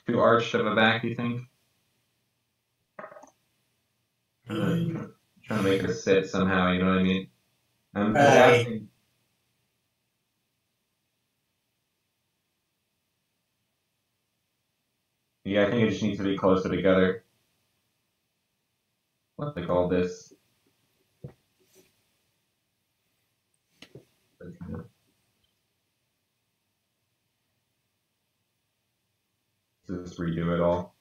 too arched of a back, you think? Trying to make her sit somehow, you know what I mean? I'm Right. adapting. Yeah, I think it just needs to be closer together. What they call this? Just redo it all.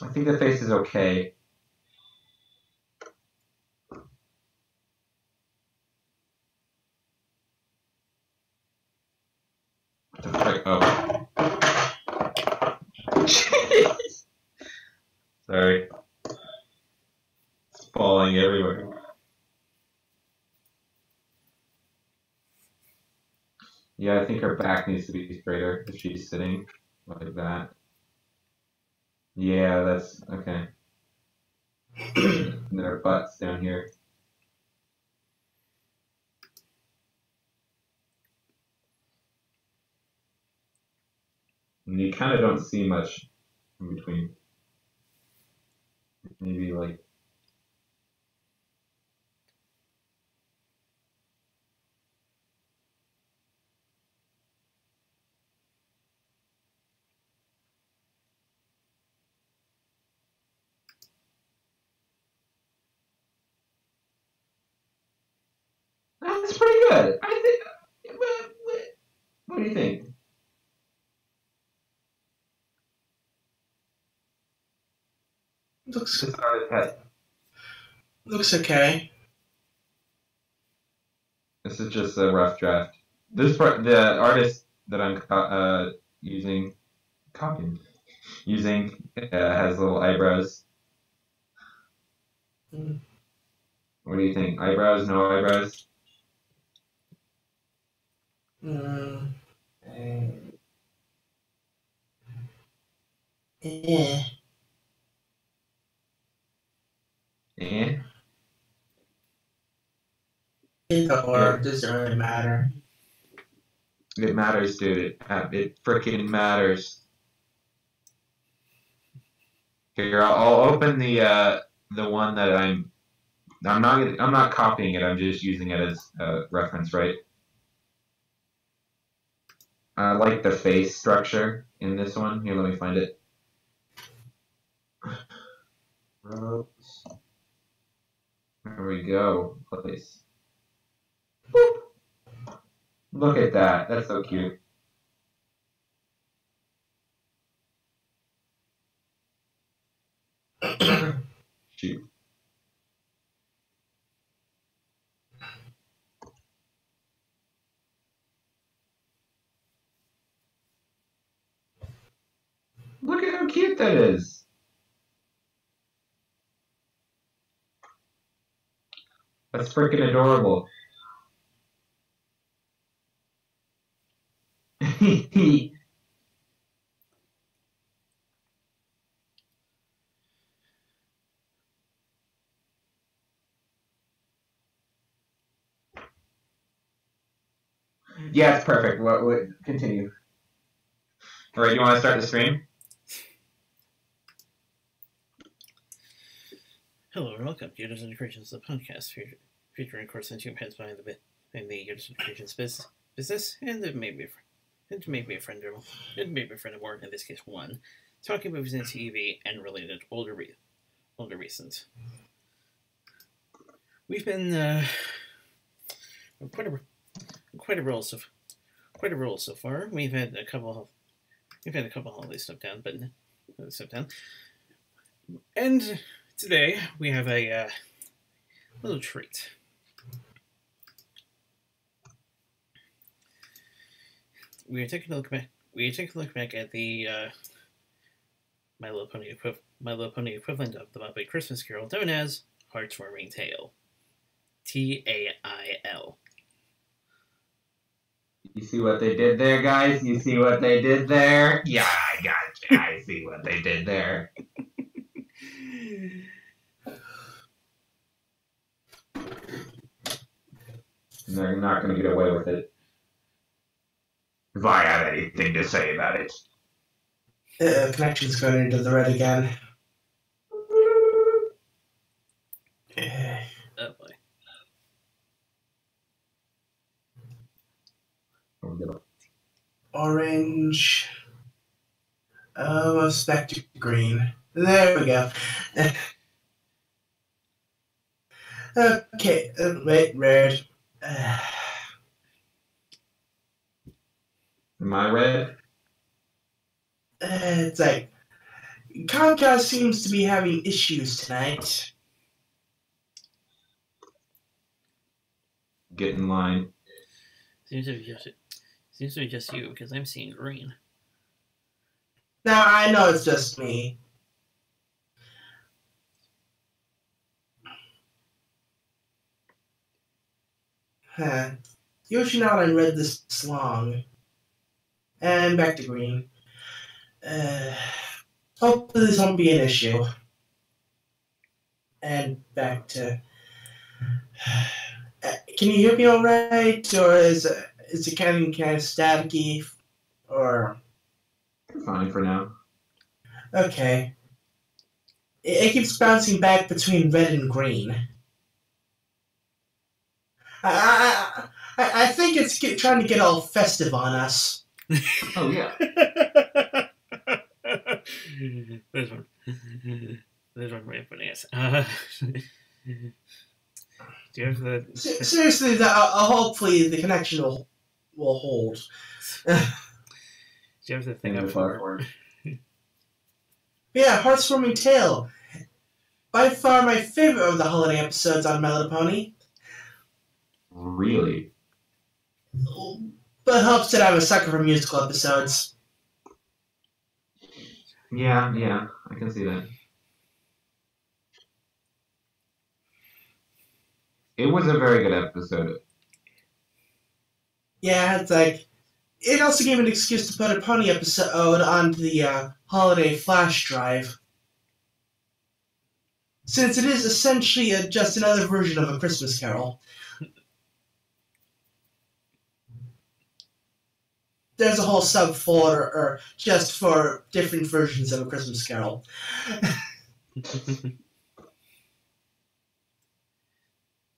I think the face is okay. Oh. Jeez. Sorry. It's falling everywhere. Yeah, I think her back needs to be straighter if she's sitting like that. Yeah, that's okay. And then her butt's down here. And you kind of don't see much in between. Maybe like, that's pretty good. I think. What do you think? Looks This artist has. looks okay. This is just a rough draft. This part, the artist that I'm using, copying, using has little eyebrows. Mm. What do you think? Eyebrows? No eyebrows? Mm. Yeah. Eh? Either or, Here, it doesn't really matter. it matters, dude. It freaking matters. Here, I'll open the one that I'm not copying it. I'm just using it as a reference, right? I like the face structure in this one. Here, let me find it. Ropes. There we go. Place. Boop. Look at that. That's so cute. Shoot. Look at how cute that is. That's freaking adorable. Yeah, it's perfect. What continue. All right, you want to start the stream? Hello and welcome to Yoda Soda Creations, the podcast featuring course and two heads behind the Yoda Soda Creations business, and it may be a friend of more, in this case one, talking movies and TV and related older recent. We've been quite a quite a roll so far. We've had a couple holiday stuff down, and today we have a little treat. We are taking a look back at the My Little Pony equivalent of the Muppet Christmas Carol, known as Heartwarming Tale. TAIL. You see what they did there, guys? You see what they did there? Yeah, I got you. I see what they did there. And they're not going to get away with it. If I have anything to say about it. Connection's going into the red again. Oh boy. Orange. Almost back to green. There we go. Okay, wait, red. Am I red? It's like Comcast seems to be having issues tonight. Get in line. Seems to be just you because I'm seeing green. Now I know it's just me. Usually not I read this long. And back to green. Hopefully this won't be an issue. And back to... Can you hear me all right? Or is it kind of staticky? Or... Fine for now. Okay. It keeps bouncing back between red and green. I think it's trying to get all festive on us. Oh, yeah. There's one way of putting it. Do you have the... Seriously, hopefully the connection will hold. Do you have the thing up for? Yeah, Hearth's Tale. By far my favorite of the holiday episodes on My Little Pony. Really? But helps that I'm a sucker for musical episodes. Yeah, I can see that. It was a very good episode. Yeah, it's like... It also gave an excuse to put a pony episode onto the holiday flash drive. Since it is essentially just another version of A Christmas Carol. There's a whole subfolder just for different versions of A Christmas Carol.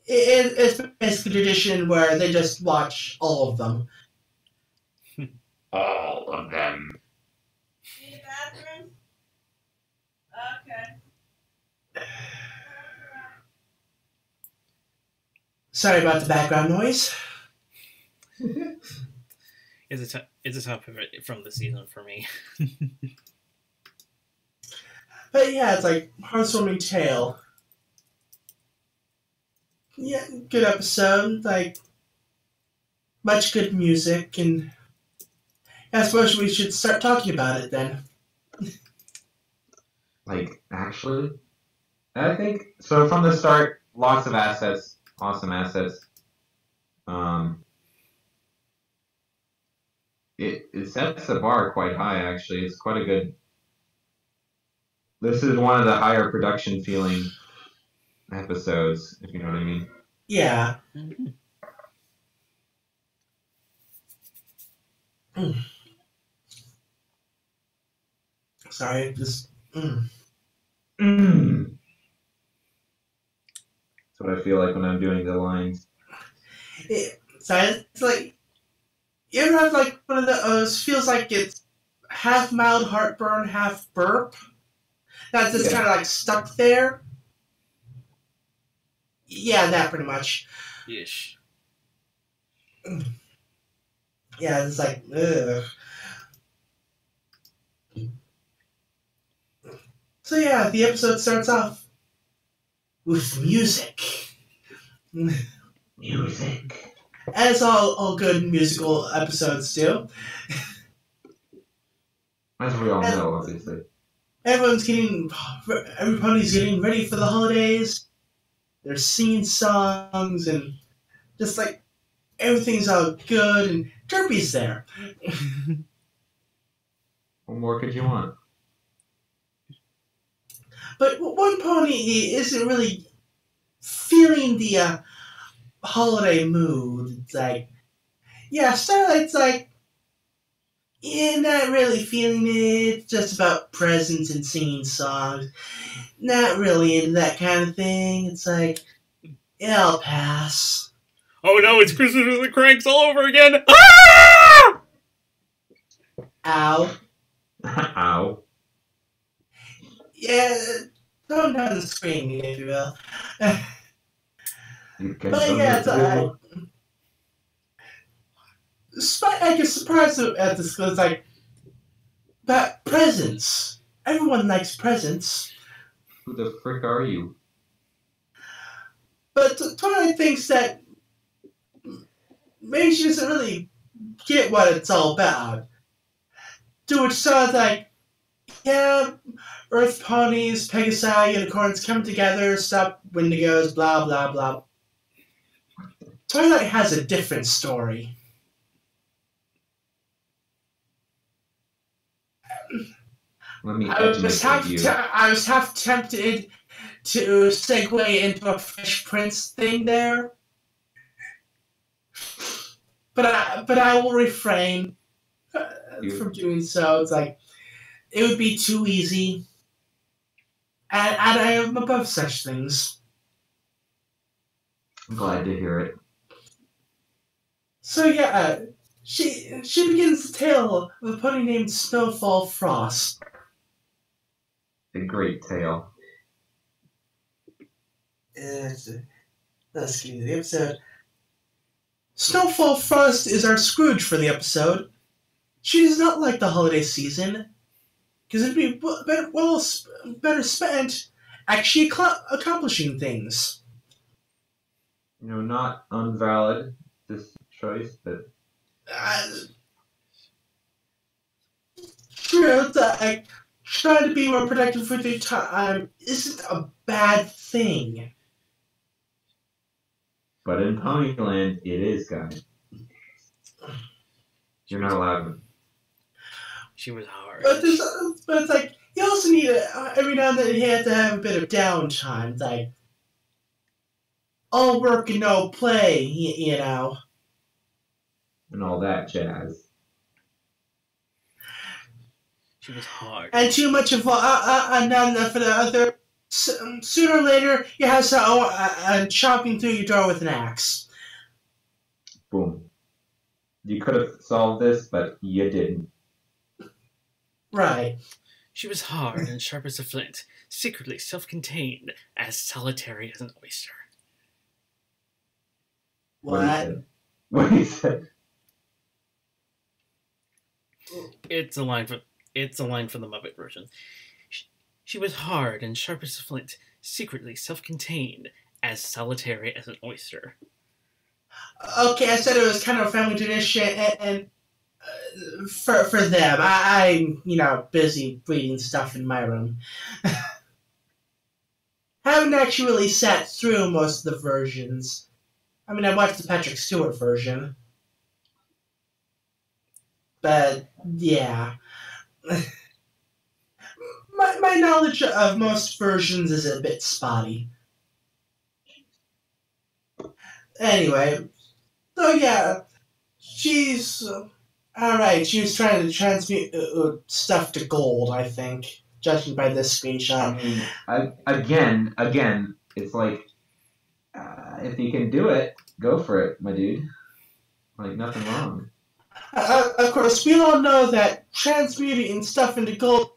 It's basically an edition where they just watch all of them. All of them. Need a bathroom? Okay. Sorry about the background noise. It's a top favorite from the season for me. But yeah, it's like Hearth's Tale. Yeah, good episode. Like, much good music, and I suppose we should start talking about it then. Like, actually? I think, so from the start, lots of assets, awesome assets. It sets the bar quite high, actually. It's quite a good... This is one of the higher production feeling episodes, if you know what I mean. Yeah. Sorry, just... That's what I feel like when I'm doing the lines. It's like... You ever have like one of those, feels like it's half mild heartburn, half burp? That's just kind of like stuck there? Yeah, that pretty much. Ish. Yeah, it's like, ugh. So yeah, the episode starts off with music. Music. As all good musical episodes do. As we all know, obviously. Everybody's getting ready for the holidays. They're singing songs and just like everything's all good, and Derpy's there. What more could you want? But one pony isn't really feeling the holiday mood. It's like, yeah, Starlight's like, yeah, not really feeling it. It's just about presents and singing songs. Not really into that kind of thing. It's like, yeah, I'll pass. Oh no, it's Christmas with the Cranks all over again! Ah! Ow. Ow. Yeah, tone down the screaming, if you will. You can But yeah, it's alright. I get surprised at this because, like, but presents. Everyone likes presents. Who the frick are you? But Twilight thinks that maybe she doesn't really get what it's all about. To which sounds like, yeah, Earth ponies, Pegasi, unicorns come together, stop Wendigos, blah, blah, blah. Twilight has a different story. Let me I was half tempted to segue into a Fresh Prince thing there, but I will refrain from doing so. It's like it would be too easy, and I am above such things. I'm glad to hear it. So yeah, she begins the tale of a pony named Snowfall Frost. The great tale. Let's get into the episode. Snowfall Frost is our Scrooge for the episode. She does not like the holiday season, because it'd be better spent actually accomplishing things. You know, not unvalid, this choice, but... True, that trying to be more productive with your time isn't a bad thing. But in Ponyland, it is, guys. You're not allowed to. She was hard. But it's like, you also need every now and then you have to have a bit of downtime. It's like, all work and no play, you know. And all that jazz. She was hard. And too much of not enough of the other. Sooner or later, you have someone chopping through your door with an axe. Boom. You could have solved this, but you didn't. Right. She was hard and sharp as a flint, secretly self-contained, as solitary as an oyster. What? What he said. It's a line from the Muppet version. She was hard and sharp as a flint, secretly self-contained, as solitary as an oyster. Okay, I said it was kind of a family tradition, and for them, I'm busy reading stuff in my room. Haven't actually really sat through most of the versions. I mean, I watched the Patrick Stewart version, but yeah. My knowledge of most versions is a bit spotty. Anyway, so yeah, she's alright. She was trying to transmute stuff to gold, I think, judging by this screenshot. Again, it's like, if you can do it, go for it, my dude. Like, nothing wrong. Of course, we all know that transmuting stuff into gold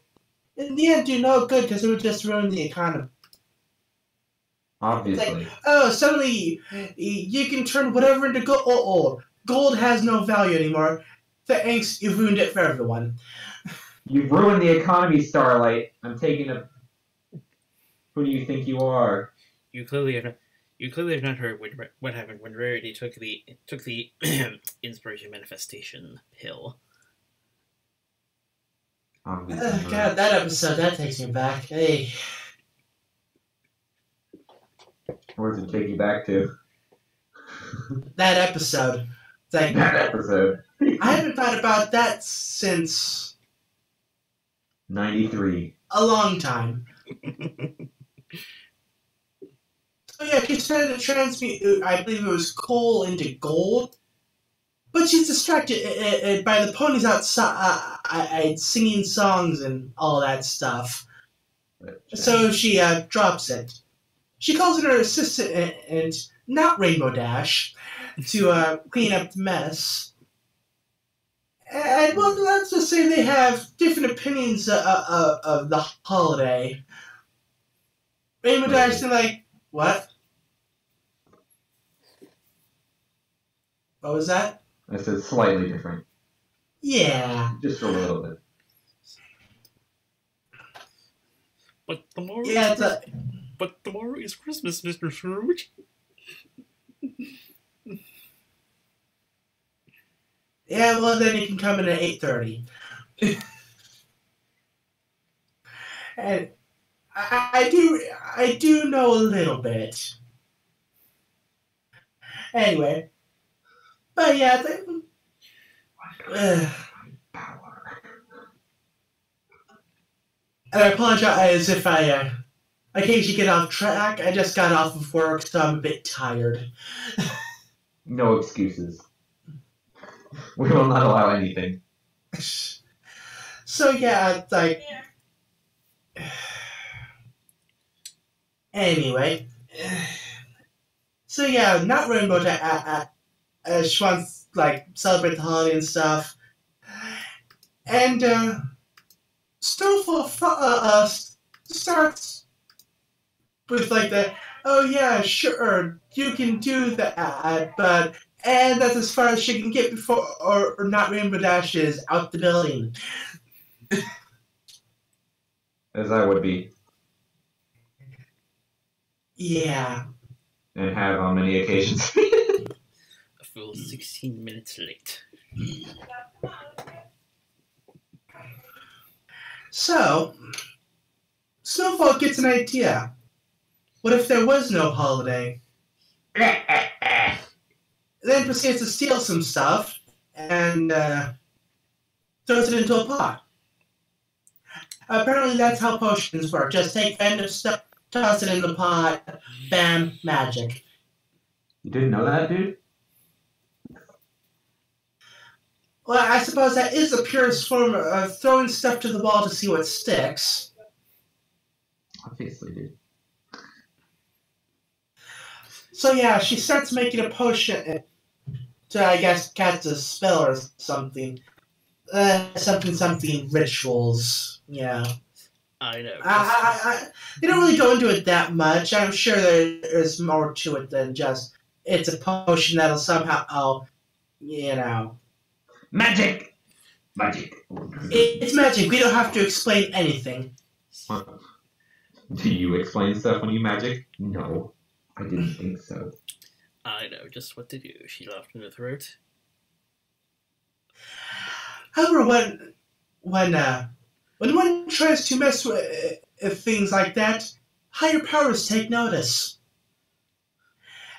in the end do no good because it would just ruin the economy. Obviously. Like, suddenly you can turn whatever into gold. Oh, gold has no value anymore. Thanks, you've ruined it for everyone. You've ruined the economy, Starlight. I'm taking a... Who do you think you are? You clearly have not heard what happened when Rarity took the inspiration manifestation pill. God, that episode, that takes me back. Hey. Where does it take you back to? That episode. It's like, That episode. I haven't thought about that since 93. a long time. So yeah, she's trying to transmute, I believe it was coal into gold, but she's distracted by the ponies outside singing songs and all that stuff. So she drops it. She calls in her assistant, and not Rainbow Dash, to clean up the mess. And well, let's just say they have different opinions of the holiday. Rainbow Dash is like, what? What was that? I said slightly different. Yeah. Just a little bit. But tomorrow, Yeah, but tomorrow is Christmas, Mr. Scrooge. yeah, well, then you can come in at 8:30. And I do know a little bit. Anyway. But yeah, and I apologize if I occasionally get off track. I just got off of work, so I'm a bit tired. No excuses. We will not allow anything. So yeah, it's like... Anyway. So yeah, not Rainbow Dash. She wants like celebrate the holiday and stuff. And Snowfall starts with like the, oh yeah, sure, you can do that, but and that's as far as she can get before or not Rainbow Dash is out the building. As I would be. Yeah. And have on many occasions. A full 16 minutes late. So, Snowfall gets an idea. What if there was no holiday? Then proceeds to steal some stuff and throws it into a pot. Apparently that's how potions work. Just take random stuff, toss it in the pot, bam, magic. You didn't know that, dude? Well, I suppose that is the purest form of throwing stuff to the wall to see what sticks. Obviously, dude. So yeah, she starts making a potion to, I guess, cast a spell or something. Something rituals. Yeah. I know. They don't really go into it that much. I'm sure there's more to it than just it's a potion that'll somehow, you know. Magic! Magic. It's magic. We don't have to explain anything. What? Do you explain stuff when you magic? No. I didn't think so. I know just what to do. She laughed in her throat. However, when one tries to mess with things like that, higher powers take notice.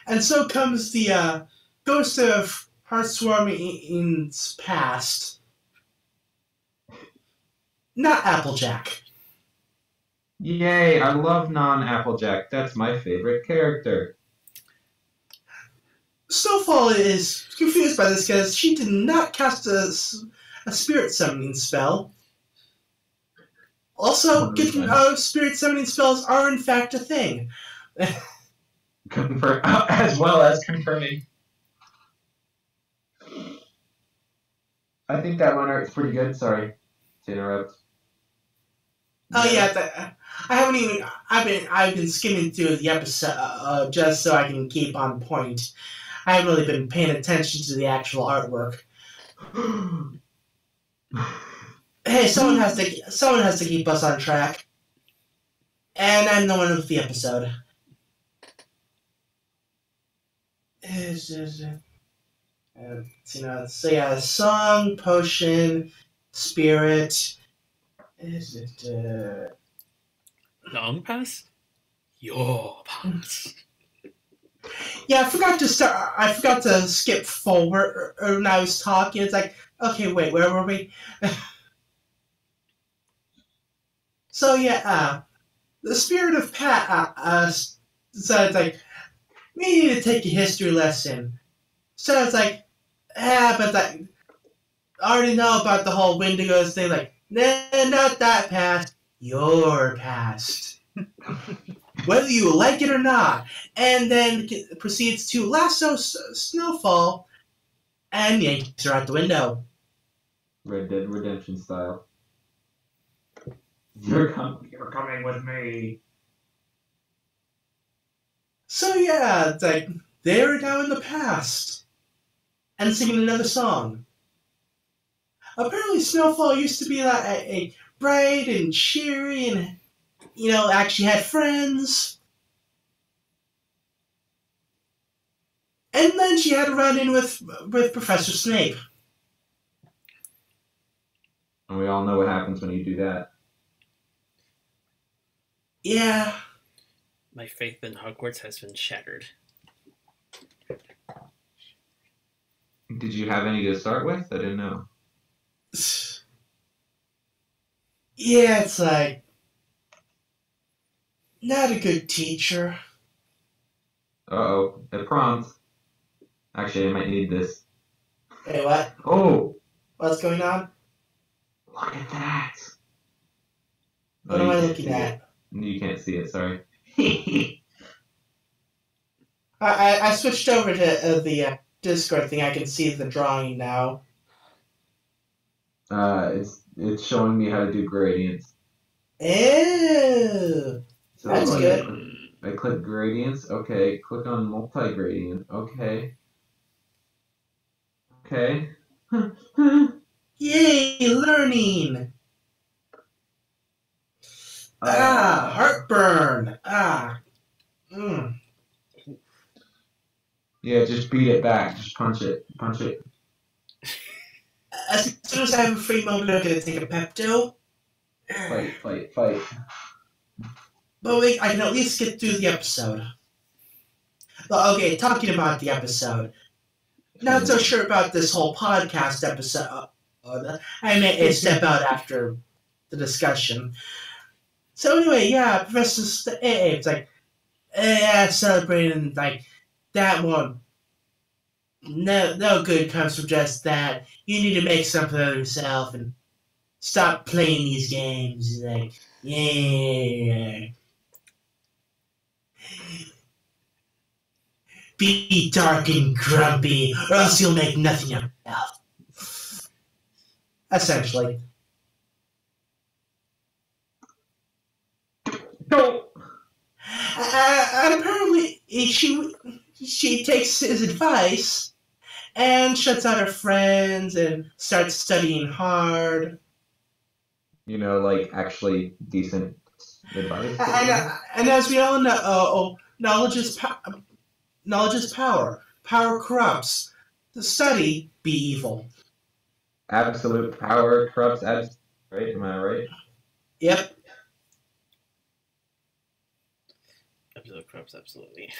And so comes the ghost of Hearthswarming's past. Not Applejack. Yay, I love non-Applejack. That's my favorite character. Snowfall is confused by this because she did not cast a spirit summoning spell. Also, spirit summoning spells are in fact a thing. As well as confirming. I think that one art's pretty good. Sorry to interrupt. Oh yeah, I've been skimming through the episode just so I can keep on point. I haven't really been paying attention to the actual artwork. Hey, someone has to keep us on track. And I'm the one with the episode. So yeah, song, potion, spirit. Is it Long pass? Your pass. Yeah, I forgot to start. I forgot to skip forward when I was talking. It's like, okay, wait, where were we? So yeah, the spirit of Pat said like, we need to take a history lesson. So it's like, but like, I already know about the whole Wendigos thing. Like, nah, not that past, your past. Whether you like it or not. And then proceeds to lasso Snowfall and yanks her out the window. Red Dead Redemption style. You're coming with me. So yeah, it's like, they're now in the past. And singing another song. Apparently Snowfall used to be like a bright and cheery and, actually had friends. And then she had a run-in with Professor Snape. And we all know what happens when you do that. Yeah. My faith in Hogwarts has been shattered. Did you have any to start with? I didn't know. Yeah, it's like, not a good teacher. Uh-oh. It prompts. Actually, I might need this. Hey, what? Oh! What's going on? Look at that! What am I looking at? You can't see it, sorry. I switched over to the Discord thing. I can see the drawing now. It's showing me how to do gradients. Ew! So That's good. I click gradients. Okay. Click on multi-gradient. Okay. Okay. Yay, learning! Heartburn! Yeah, just beat it back. Just punch it. Punch it. As soon as I have a free moment, I'm gonna take a Pepto. Fight. But wait, I can at least get through the episode. Well, okay, talking about the episode. Not so sure about this whole podcast episode. I may step out after the discussion. So anyway, yeah, Professor it's like, celebrating like that one. No good comes from just that. You need to make something of yourself and stop playing these games. Like, yeah. Be dark and grumpy, or else you'll make nothing of yourself. Essentially. No! And apparently, she takes his advice and shuts out her friends and starts studying hard. Like actually decent advice. And as we all know, knowledge is power. Power corrupts. The study be evil. Absolute power corrupts right? Am I right? Yep. Absolute corrupts, absolutely.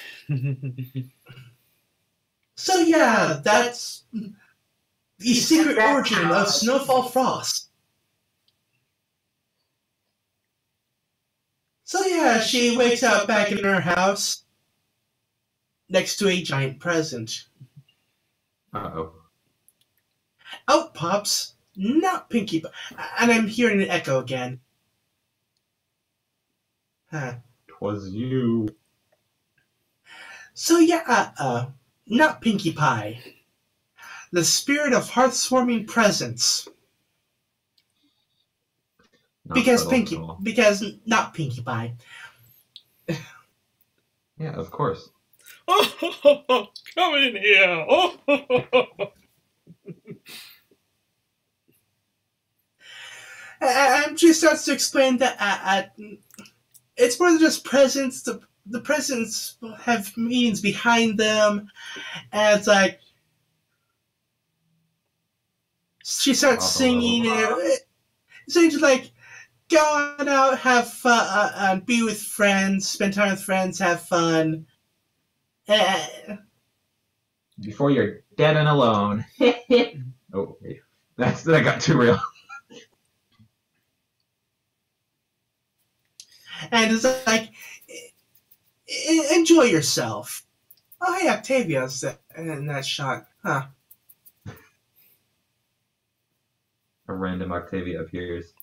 So yeah, that's the secret origin of Snowfall Frost. So yeah, she wakes up back in her house next to a giant present. Uh-oh. Out pops, not Pinkie Pie. And I'm hearing an echo again. Huh. 'Twas you. So yeah, not Pinkie Pie. The spirit of hearth-warming presence. Because not Pinkie Pie. Yeah, of course. Oh, come in here. Oh. And she starts to explain that it's more than just presents. The presents have meanings behind them, and it's like she starts singing, saying like, "Go on out, have fun, be with friends, spend time with friends, have fun." Before you're dead and alone. Oh, wait. That got too real. And it's like, enjoy yourself. Oh, hey, Octavia's in that shot. Huh. A random Octavia appears.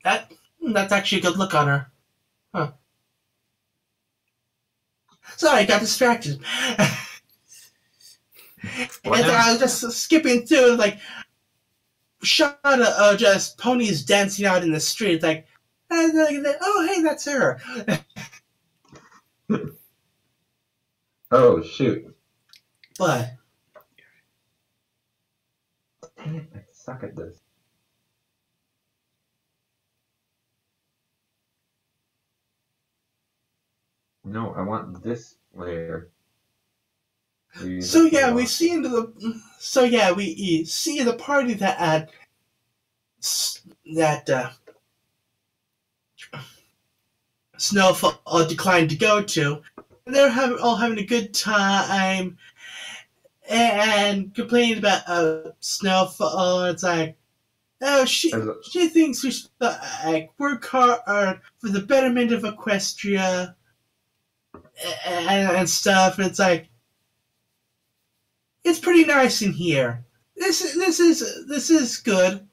That's actually a good look on her. Huh. Sorry, I got distracted. What And now? I was just skipping through, like, shot of just ponies dancing out in the street. Like, oh, hey, that's her. Oh, shoot. But Dang it, I suck at this. No, I want this layer. so yeah, we see into the we see the party that Snowfall declined to go to. They're all having a good time and complaining about Snowfall. It's like, oh, she thinks we should work hard for the betterment of Equestria and stuff. And it's like, it's pretty nice in here. This is good.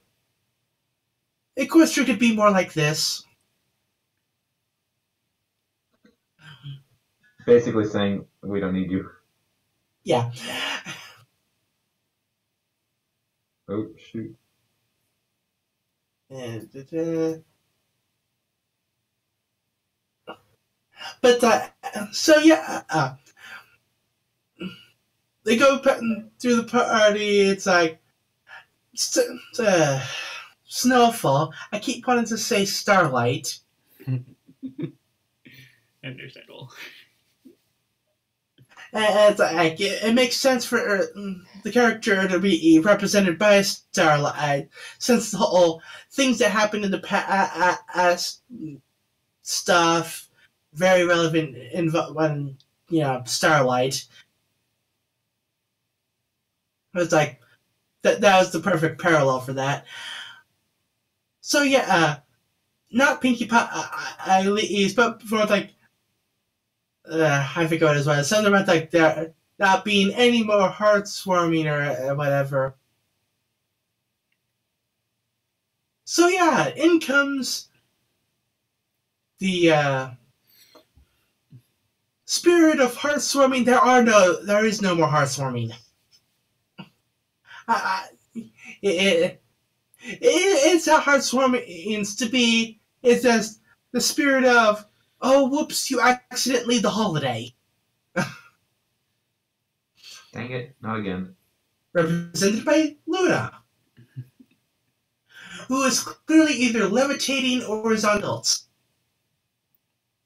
Equestria could be more like this. Basically saying, we don't need you. Yeah. Oh, shoot. But so yeah, they go through the party. It's like Snowfall. I keep wanting to say Starlight. Understandable. And it's like it makes sense for the character to be represented by Starlight, since the whole things that happened in the past stuff very relevant when Starlight. It's like that was the perfect parallel for that. So yeah, not Pinkie Pie Lee's, but for like I forget what it was. Something about like there not being any more heart swarming or whatever. So yeah, in comes the spirit of heart swarming. There is no more heart swarming. It's how heart swarming means to be. It's just the spirit of, oh, whoops, you accidentally the holiday. Dang it, not again. Represented by Luna, who is clearly either levitating or is on stilts.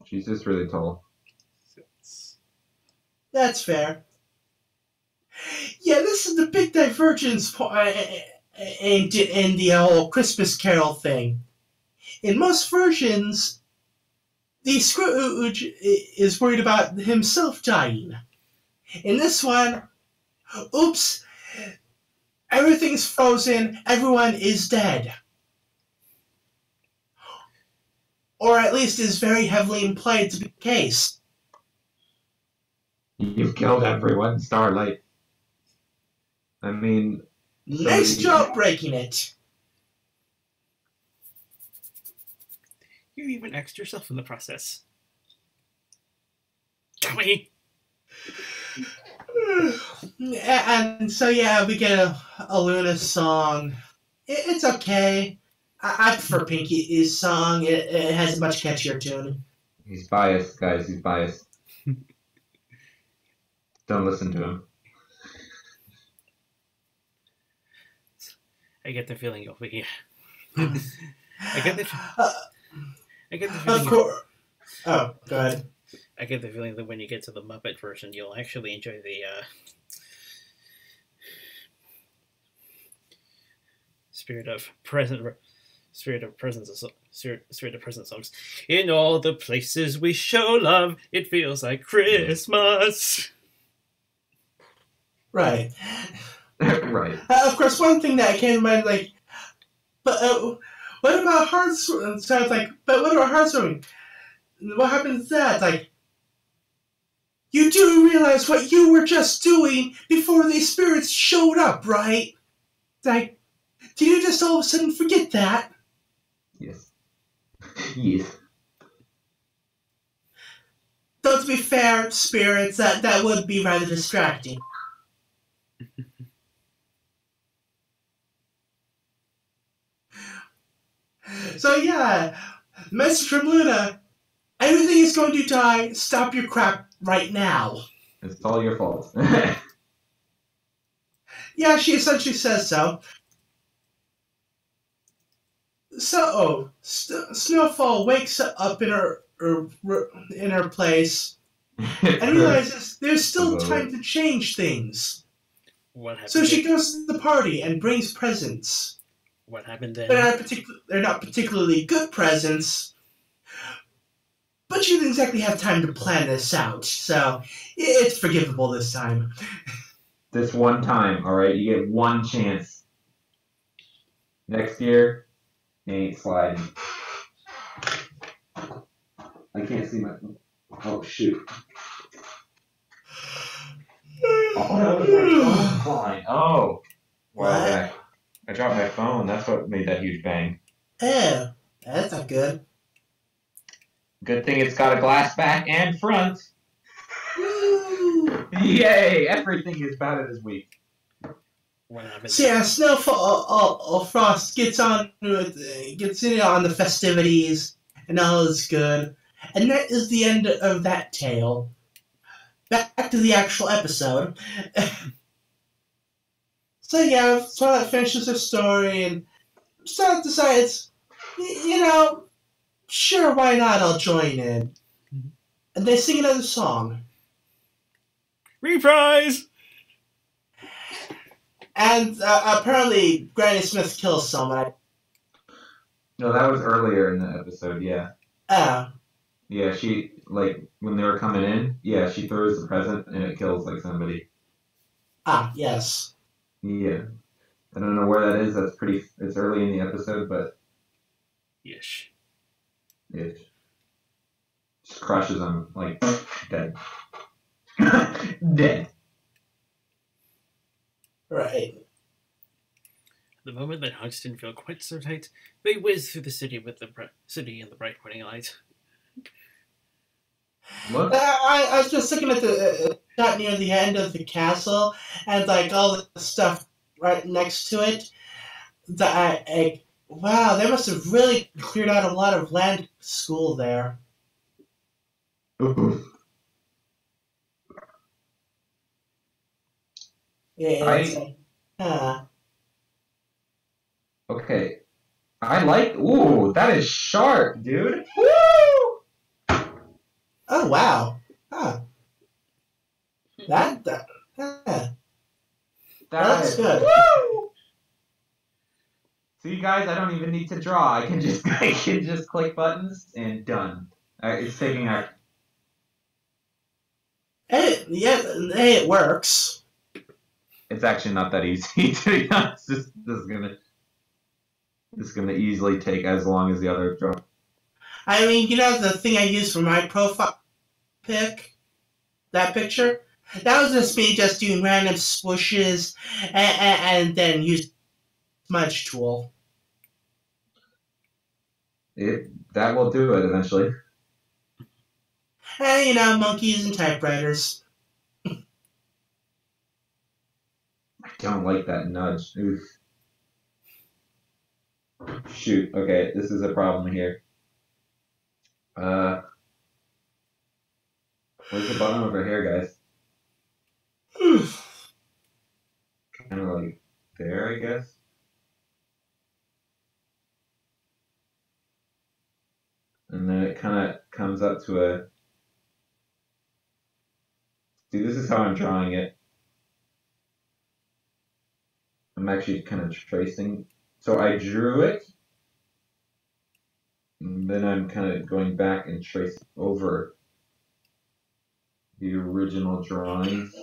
She's just really tall. That's fair. Yeah, this is the big divergence in the whole Christmas Carol thing. In most versions, the Scrooge is worried about himself dying. In this one, oops, everything's frozen, everyone is dead. Or at least is very heavily implied to be the case. You've killed everyone, Starlight. I mean... Nice job breaking it. You even X'd yourself in the process. Dummy! And so yeah, we get a Luna song. It's okay. I prefer Pinky's song. It has a much catchier tune. He's biased, guys. He's biased. Don't listen to him. I get the feeling you'll be. I get the feeling. Of course. Oh, go ahead. I get the feeling that when you get to the Muppet version, you'll actually enjoy the spirit of presence the present songs. In all the places we show love, it feels like Christmas. Right. Right. Of course, one thing that came to mind, like, but what about Hearth? So it's like, but what about Hearthstone? What happens to that? Like, you do realize what you were just doing before these spirits showed up, right? Like, did you just all of a sudden forget that? Yes. Yes. Though to be fair, spirits, that would be rather distracting. So yeah, message from Luna. Everything is going to die. Stop your crap right now. It's all your fault. Yeah, she essentially says so. So, Snowfall wakes up in her place and realizes there's still time to change things. What happened? So she goes to the party and brings presents. What happened then? They're not particularly good presents, but she didn't exactly have time to plan this out, so it's forgivable this time. This one time, alright? You get one chance. Next year, you ain't sliding. I can't see my phone. Oh, shoot. Oh, that was my phone flying. Oh. Wow, What? I dropped my phone. That's what made that huge bang. Oh, that's not good. Good thing it's got a glass back and front. Woo! Yay! Everything is about it this week. What happened? So yeah, Snowfall, Frost gets in on the festivities, and all is good. And that is the end of that tale. Back to the actual episode. So yeah, Twilight finishes her story, and Starlight decides, sure, why not? I'll join in. And they sing another song. Reprise! And apparently, Granny Smith kills someone. No, that was earlier in the episode, yeah. Yeah, she, like, when they were coming in, yeah, she throws the present and it kills, like, somebody. Yes. Yeah. I don't know where that is. It's early in the episode, but. Yes. It just crushes them, like, dead. Dead. Right. The moment that hugs didn't feel quite so tight, they whizzed through the city with the city in the bright morning light. What? I was just looking at the shot near the end of the castle, and like all the stuff right next to it. Wow, they must have really cleared out a lot of land school there. Yeah, it's like, Okay. I like. Ooh, that is sharp, dude. Woo! Oh wow. That's good. Woo! See, guys, I don't even need to draw. I can just click buttons and done. It's taking our. It works. It's actually not that easy to be honest. This is gonna easily take as long as the other draw. I mean, the thing I used for my profile pic, that picture, that was just me just doing random swooshes and then use smudge tool. That will do it eventually. And, monkeys and typewriters. I don't like that nudge. Oof. Shoot. Okay, this is a problem here. Where's the button over here, guys? Kind of like there, I guess. And then it kind of comes up to a. See, this is how I'm drawing it. I'm actually kind of tracing. So I drew it. And then I'm kind of going back and tracing over the original drawings.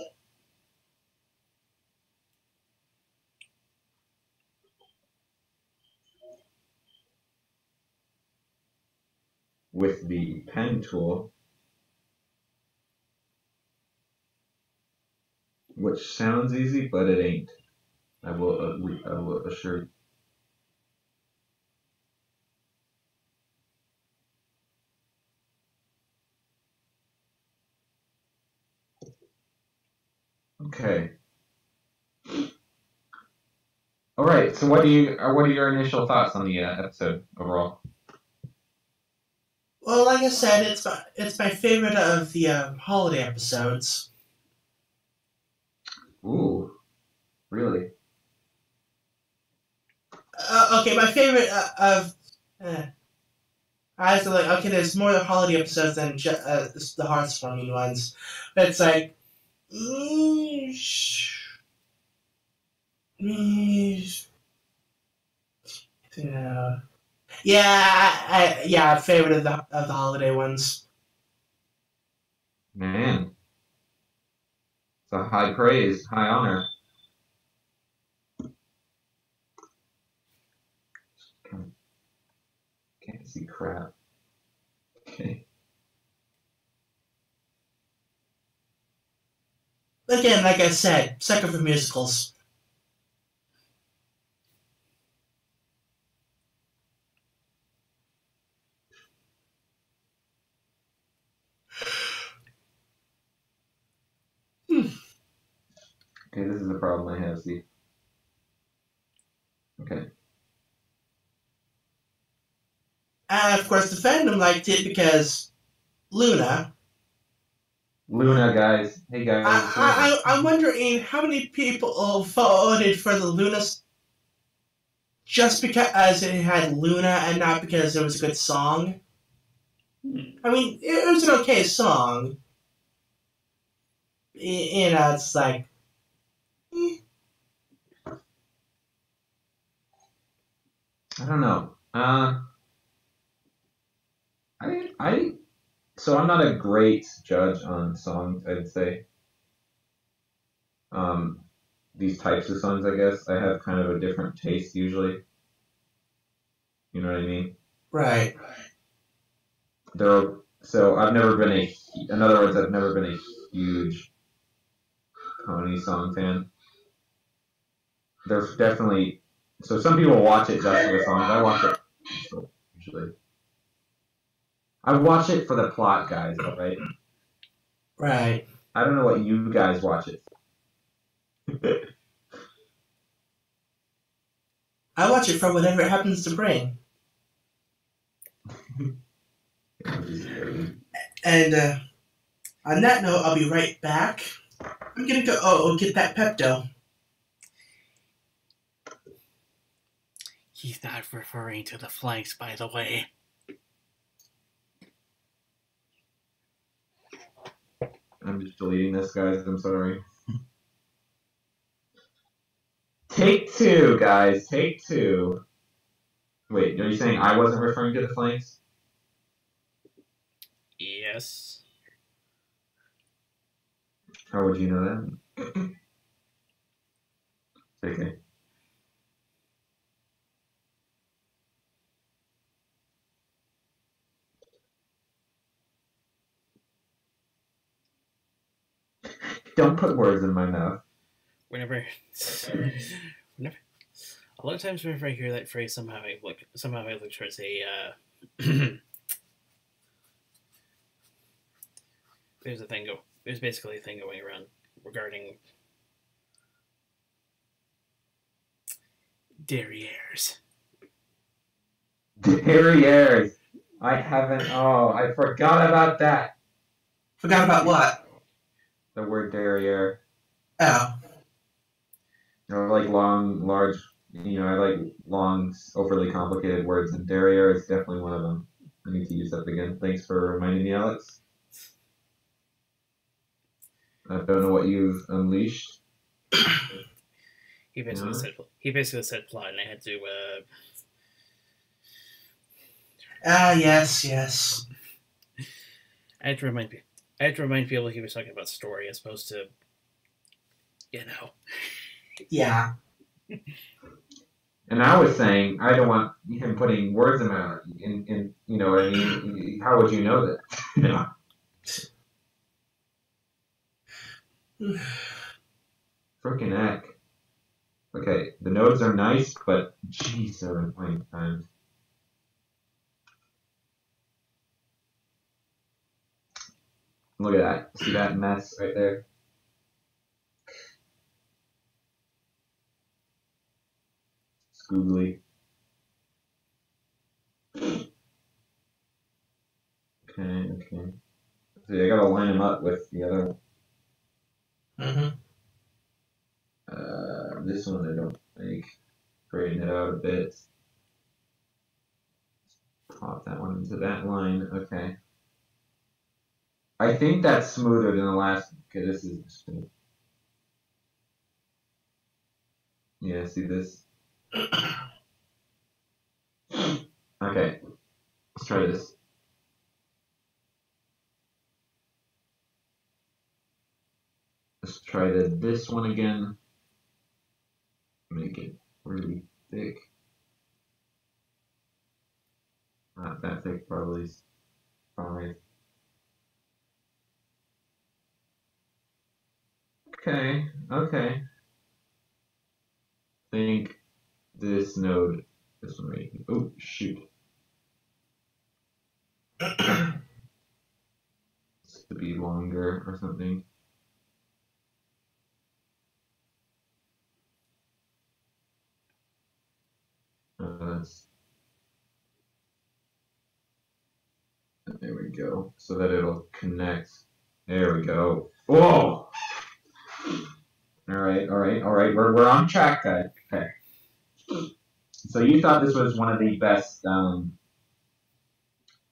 With the pen tool, which sounds easy, but it ain't. I will assure you. Okay. All right. So, what are your initial thoughts on the episode overall? Well, like I said, it's my favorite of the holiday episodes. Ooh, really? Okay, my favorite of. I was like, okay, there's more holiday episodes than the heartwarming ones, but it's like, yeah, yeah, favorite of the holiday ones. Man, it's a high praise, high honor. Can't see crap. Okay. Again, like I said, sucker for musicals. Okay, this is the problem I have. See. Okay. And of course, the fandom liked it because Luna. Luna, guys. Hey, guys. I'm wondering how many people voted for the Luna just because it had Luna and not because it was a good song. I mean, it was an okay song. You know, it's like. I don't know. So I'm not a great judge on songs, I'd say. These types of songs, I guess. I have kind of a different taste usually. You know what I mean? Right. So I've never been in other words, I've never been a huge Pony song fan. There's definitely, so some people watch it just for the songs. I watch it usually. I watch it for the plot, guys, alright? Right. I don't know what you guys watch it. I watch it for whatever it happens to bring. And on that note, I'll be right back. I'm gonna go get that Pepto. He's not referring to the flanks, by the way. I'm just deleting this, guys. I'm sorry. Take two, guys. Take two. Wait, are you saying I wasn't referring to the flanks? Yes. How would you know that? Okay. Don't put words in my mouth. Whenever, a lot of times whenever I hear that phrase, somehow I look towards a. There's basically a thing going around regarding derrieres. Derrieres. I haven't. Oh, I forgot about that. Forgot about what? The word derriere. Oh. I like long, large. I like long, overly complicated words, and derriere is definitely one of them. I need to use that again. Thanks for reminding me, Alex. I don't know what you've unleashed. He basically said plot, and I had to Ah, yes, yes. I had to remind people he was talking about story as opposed to, Yeah. And I was saying I don't want him putting words in my mouth. In you know what I mean? How would you know that? Frickin' heck. Okay, the nodes are nice, but geez, 7 times. Look at that. See that mess right there? Scoogly. Okay. See, I gotta line them up with the other one. Mm-hmm. This one I don't like. Straighten it out a bit. Pop that one into that line. Okay. I think that's smoother than the last. Okay, this is. Yeah, see this? Okay, let's try this. Let's try this one again. Make it really thick. Not that thick, probably. 5. Okay. Think this node, this one right here. Oh, shoot. This to be longer or something. There we go. So that it'll connect. There we go. Whoa! Alright. We're on track, guys. Okay. So you thought this was one of the best,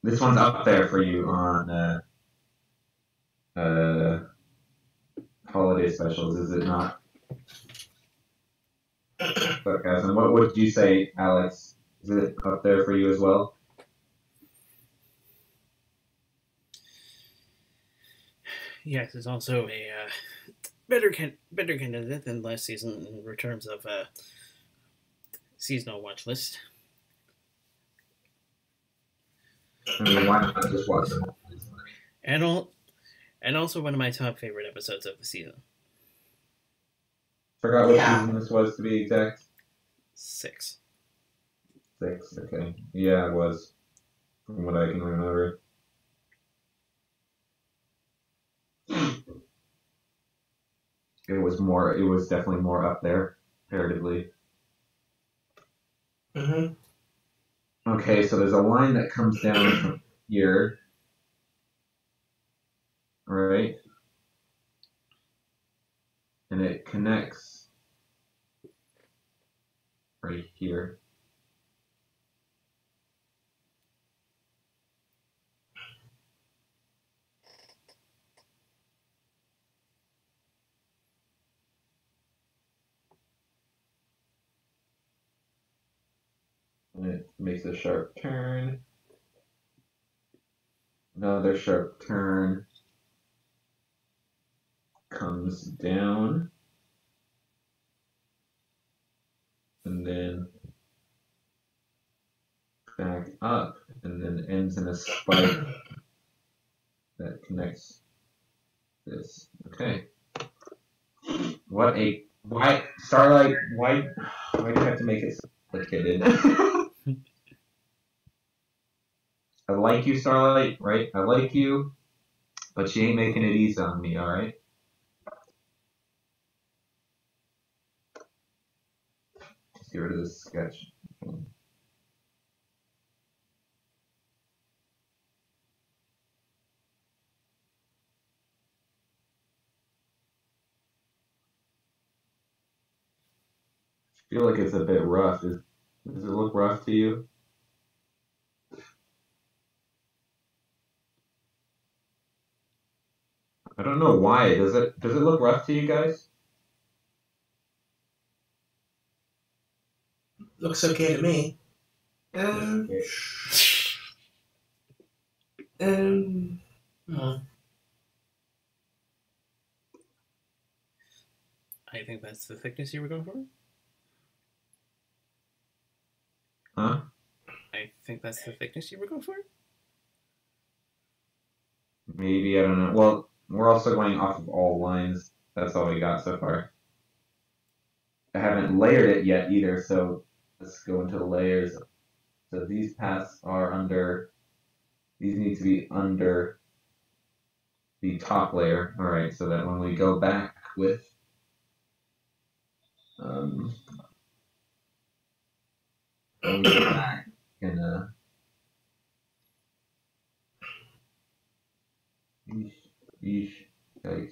this one's up there for you on uh, holiday specials, is it not? Sarcasm. What would you say, Alex? Is it up there for you as well? Yes, it's also a better candidate than last season in terms of seasonal watch list. I mean, why not just watch them? And also one of my top favorite episodes of the season. Forgot what season this was to be exact. 6. 6. Okay. Yeah, it was. From what I can remember. It was definitely more up there, comparatively. Mm-hmm. Okay, so there's a line that comes down from here. Right? And it connects right here. And it makes a sharp turn. Another sharp turn. Comes down. And then back up. And then ends in a spike that connects this. Okay. Why, Starlight, why do you have to make it so complicated? I like you, Starlight, right? I like you, but she ain't making it easy on me, alright? Just get rid of this sketch. I feel like it's a bit rough. Does it look rough to you? I don't know why. Does it look rough to you guys? Looks okay to me. Okay. Hmm. I think that's the thickness you were going for. Huh? I think that's the thickness you were going for. Maybe, I don't know. Well, we're also going off of all lines. That's all we got so far. I haven't layered it yet either, so let's go into the layers. So these paths are under, these need to be under the top layer. All right, so that when we go back with when we go back and yeesh, yikes.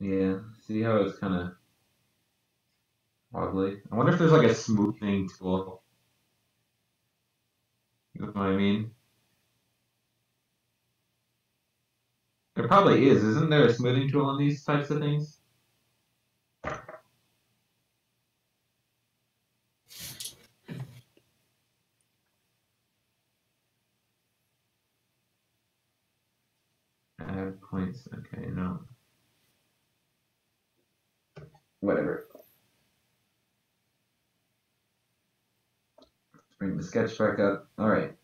Yeah, see how it's kind of wobbly? I wonder if there's like a smoothing tool. You know what I mean? There probably is. Isn't there a smoothing tool on these types of things? Add points. Okay, no. Whatever. Bring the sketch back up. All right.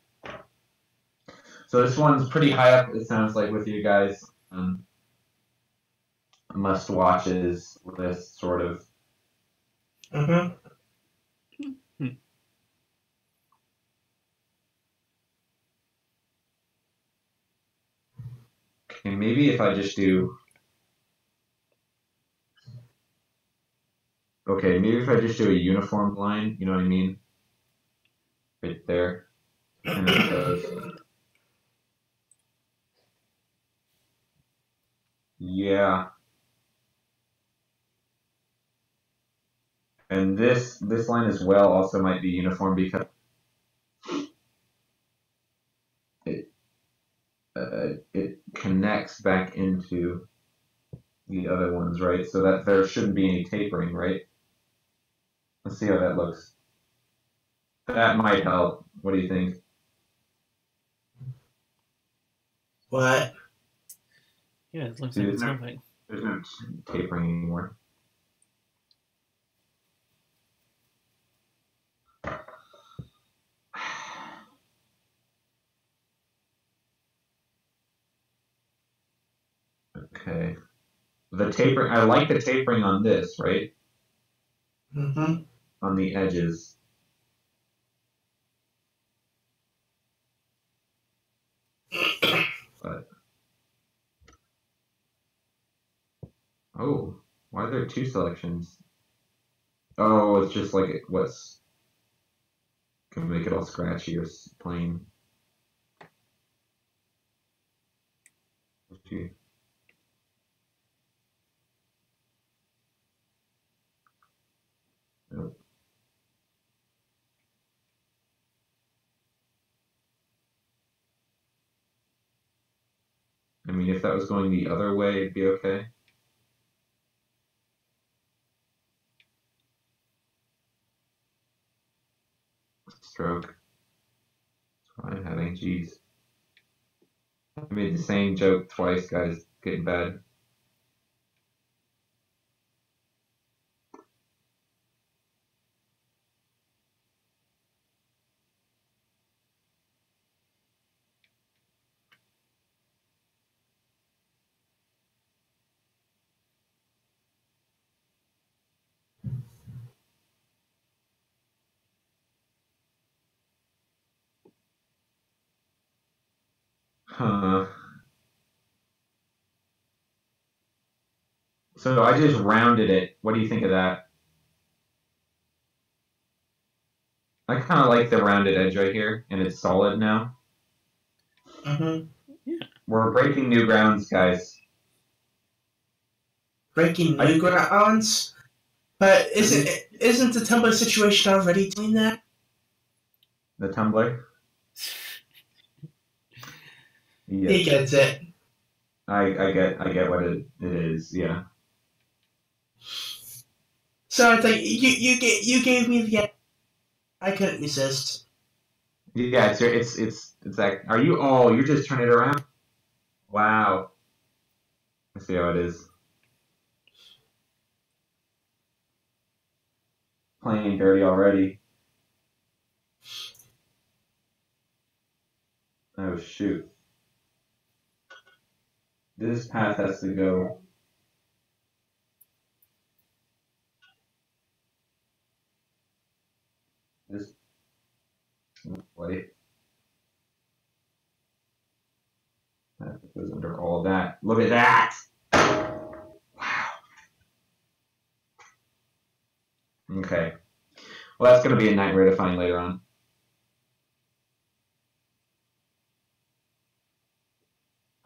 So this one's pretty high up, it sounds like, with you guys. Must watches list, sort of. Mm-hmm. Okay, maybe if I just do. Okay, maybe if I just do a uniform line, you know what I mean? Right there. And it goes. Yeah. And this line as well also might be uniform because it connects back into the other ones, right? So that there shouldn't be any tapering, right? Let's see how that looks. That might help. What do you think? What? Yeah, it looks See, like it's helping. there's no tapering anymore. Okay. The tapering, I like the tapering on this, right? Mm-hmm. On the edges. But, oh, why are there two selections? Oh, it's just like what's gonna make it all scratchy or plain. Okay. Nope. I mean, if that was going the other way, it'd be okay. Stroke. That's what I'm having. Jeez. I made the same joke twice, guys. Getting bad. Huh. So I just rounded it. What do you think of that? I kind of like the rounded edge right here, and it's solid now. Mm-hmm. Yeah. We're breaking new grounds, guys. Breaking new grounds? But isn't the Tumblr situation already doing that? The Tumblr? He Yes. gets it. I get what it is, yeah. So it's like you gave me the. I couldn't resist. Yeah, it's like, are you? Oh, you're just turning it around. Wow. I see how it is. Playing dirty already. Oh shoot. This path has to go. This way. That goes under all that. Look at that! Wow. Okay. Well, that's going to be a nightmare to find later on.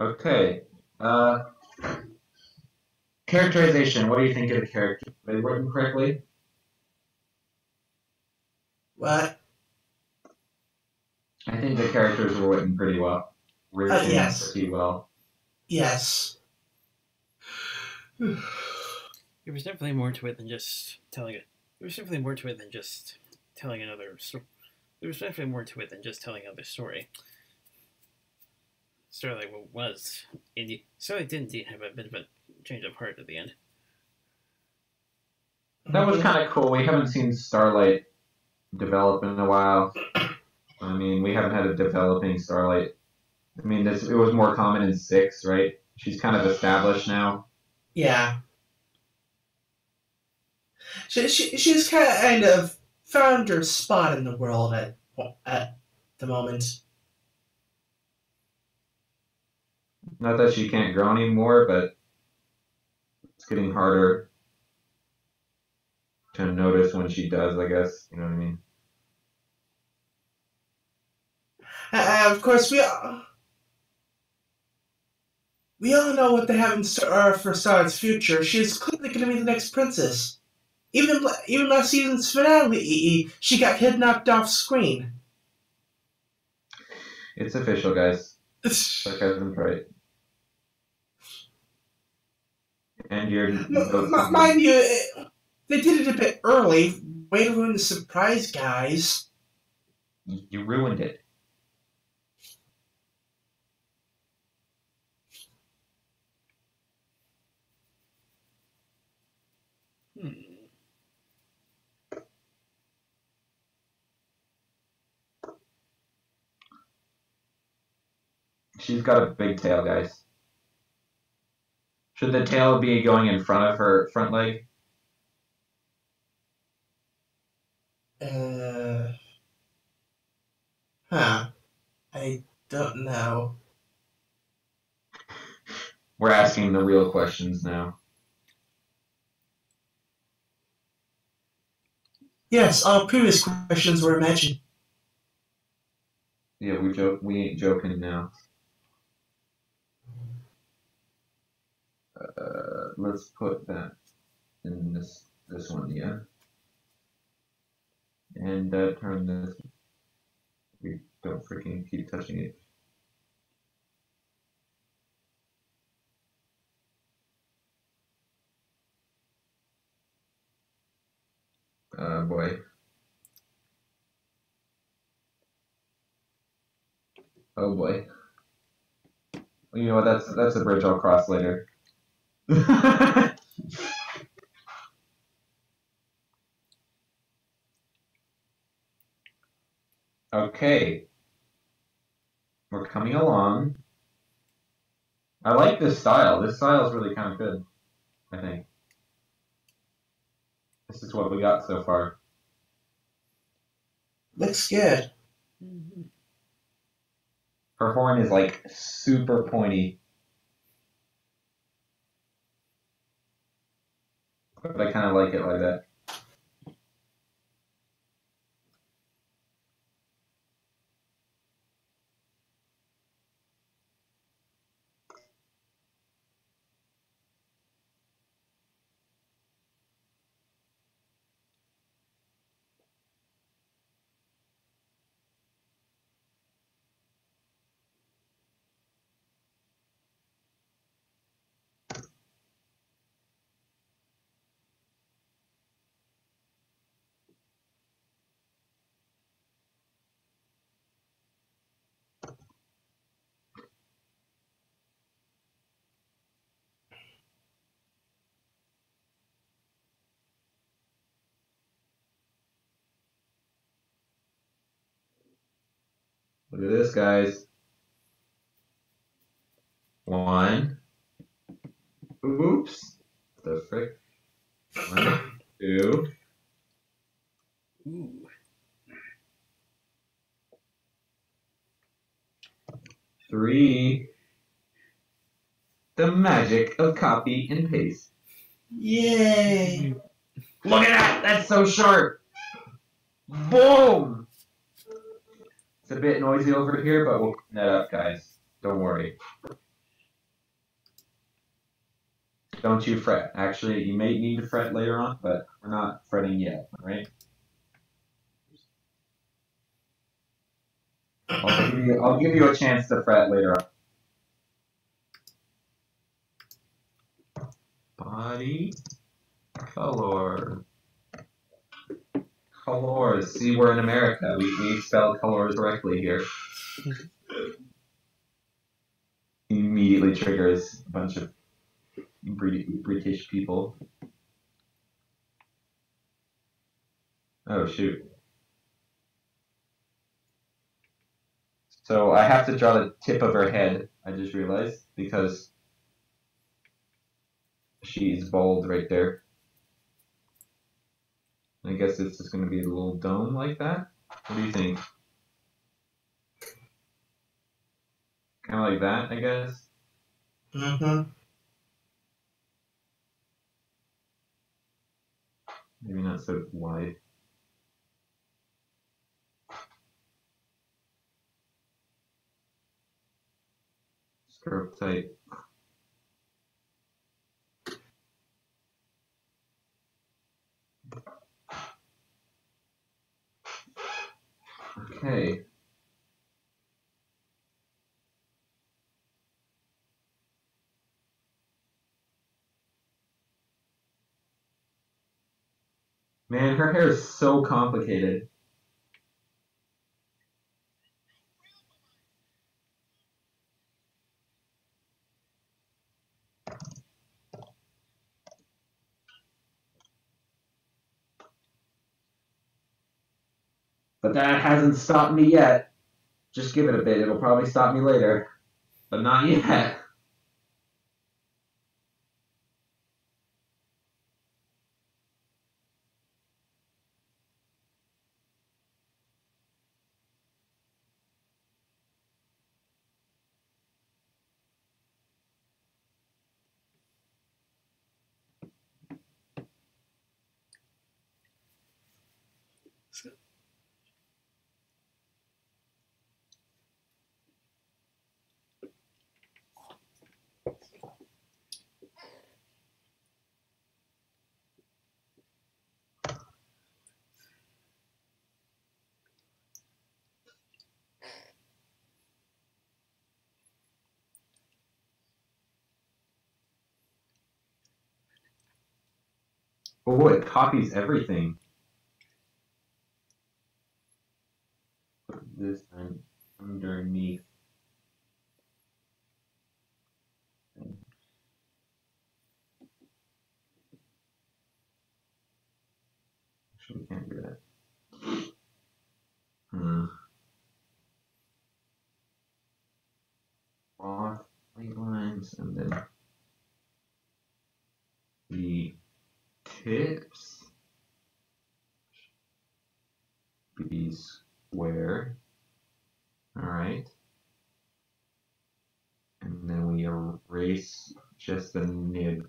Okay. Characterization. What do you think of the character? Are they written correctly? What? I think the characters were written pretty well. Written Yes. pretty well. Yes. There was definitely more to it than just telling it. There was definitely more to it than just telling another story. There was definitely more to it than just telling another story. Starlight was indeed. Starlight did indeed have a bit of a change of heart at the end. That was kind of cool. We haven't seen Starlight develop in a while. I mean, we haven't had a developing Starlight. I mean, it was more common in 6, right? She's kind of established now. Yeah. She's kind of found her spot in the world at the moment. Not that she can't grow anymore, but it's getting harder to notice when she does, I guess. You know what I mean? Of course, we all know what they have in store for Star's future. She's clearly going to be the next princess. Even last season's finale, she got kidnapped off screen. It's official, guys. Sarcasm's right. And you're... Mind you, they did it a bit early. Way to ruin the surprise, guys. You ruined it. She's got a big tail, guys. Should the tail be going in front of her front leg? I don't know. We're asking the real questions now. Yes, all previous questions were imagined. Yeah, we ain't joking now. Let's put that in this one, yeah. And turn this. We don't freaking keep touching it. Boy. Oh boy. You know what? That's a bridge I'll cross later. Okay. We're coming along. I like this style. This style is really kind of good, I think. This is what we got so far. Looks good. Mm-hmm. Her horn is like super pointy. But I kind of like it like that. Look at this, guys. 1. Oops. The frick. 1, 2. Ooh. 3. The magic of copy and paste. Yay! Look at that! That's so sharp! Boom! It's a bit noisy over here, but we'll clean that up, guys. Don't worry. Don't you fret. Actually, you may need to fret later on, but we're not fretting yet, right? I'll give you a chance to fret later on. Body color. Colors. See, we're in America. We spell colors correctly here. Immediately triggers a bunch of British people. Oh, shoot. So I have to draw the tip of her head, I just realized, because she's bold right there. I guess it's just going to be a little dome like that. What do you think? Kind of like that, I guess. Mm-hmm. Maybe not so wide. Stroke tight. Okay. Man, her hair is so complicated. But that hasn't stopped me yet. Just give it a bit. It'll probably stop me later. But not yet. Oh, it copies everything. Put this time underneath. Actually, we can't do that. Block white lines and then the tips be square. Alright. And then we erase just the nib.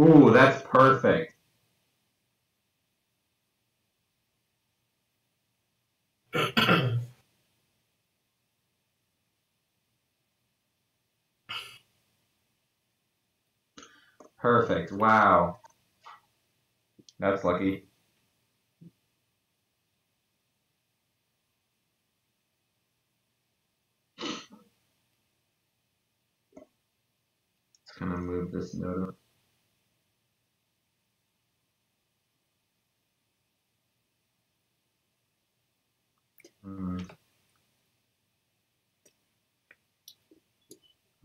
Ooh, that's perfect. Perfect. Wow. That's lucky. voice note.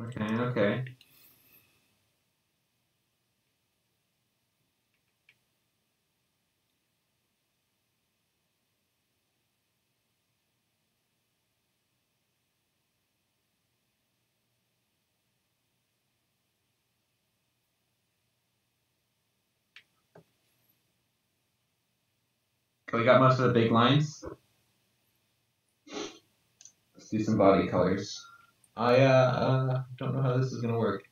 Okay. We got most of the big lines. Let's do some body colors. I don't know how this is gonna work.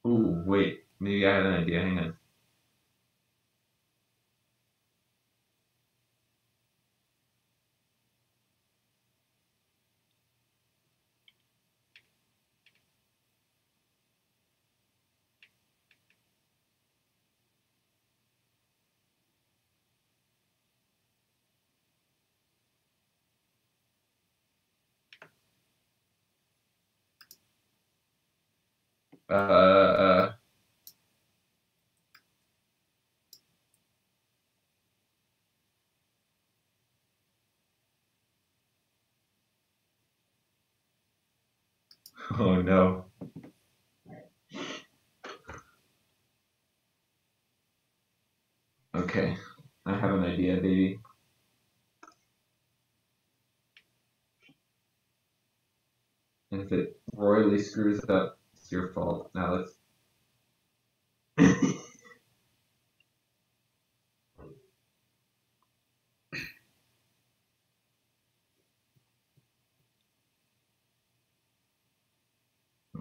Ooh, wait. Maybe I had an idea. Hang on. Uh, oh no. Okay, I have an idea, baby. And if it royally screws up, it's your fault. Now let's.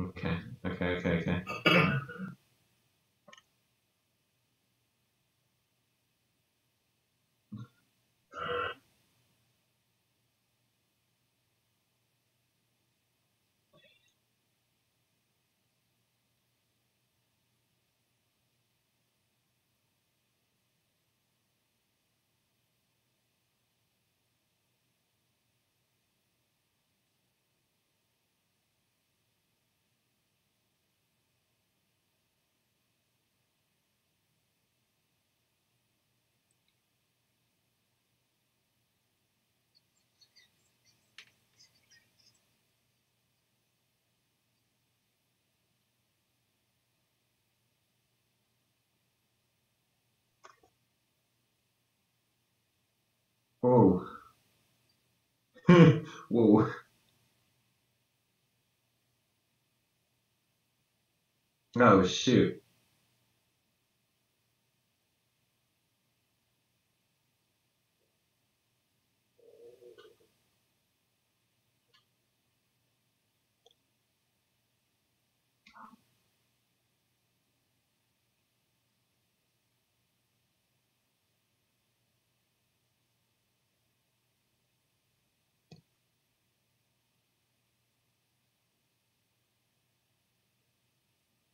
Okay. Whoa. Whoa. Oh, shoot.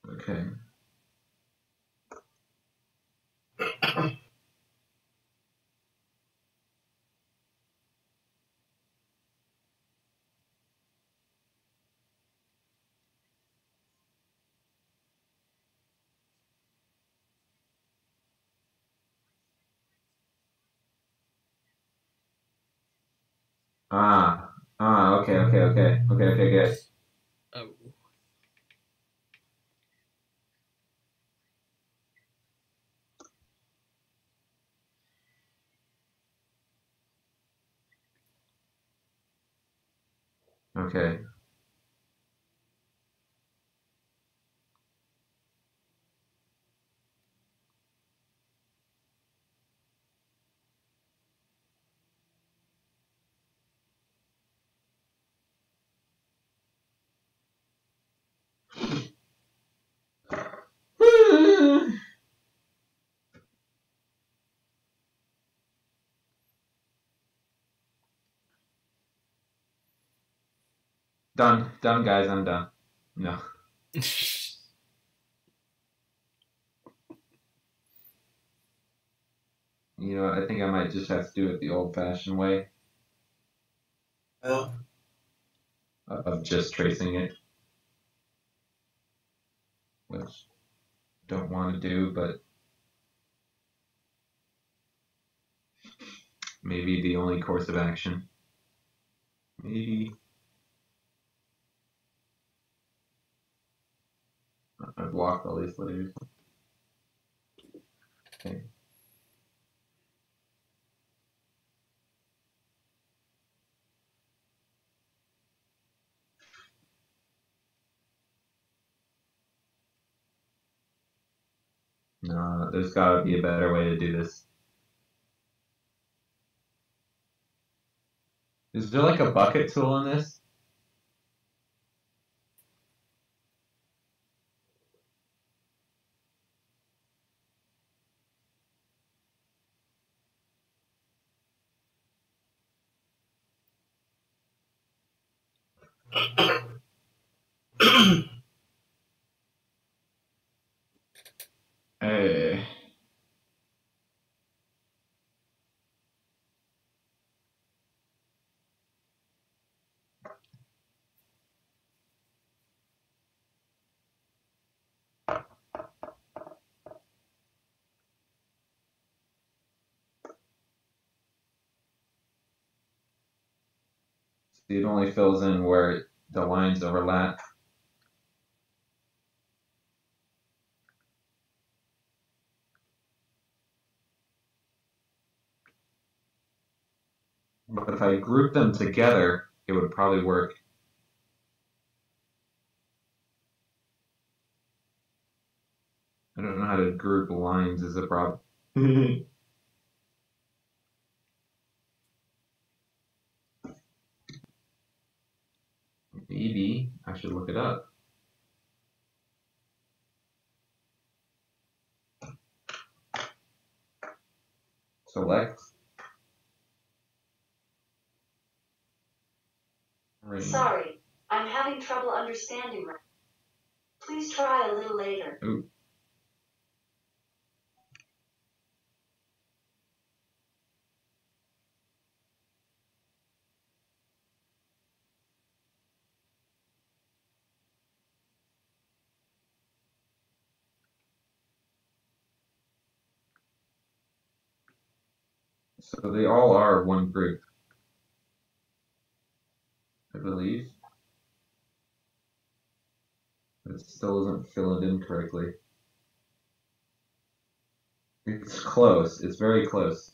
Okay. Okay, good. Oh. Okay. Done. Done, guys. I'm done. No. You know, I think I might just have to do it the old-fashioned way Well, of just tracing it, which I don't want to do, but maybe the only course of action. Maybe. I blocked all these layers. Okay. No, there's got to be a better way to do this. Is there like a bucket tool in this? Hey. It only fills in where the lines overlap. But if I group them together, it would probably work. I don't know how to group lines is a problem. Maybe I should look it up. Select. Sorry, I'm having trouble understanding. Please try a little later. Ooh. So they all are one group, I believe. But it still doesn't fill it in correctly. It's close. It's very close.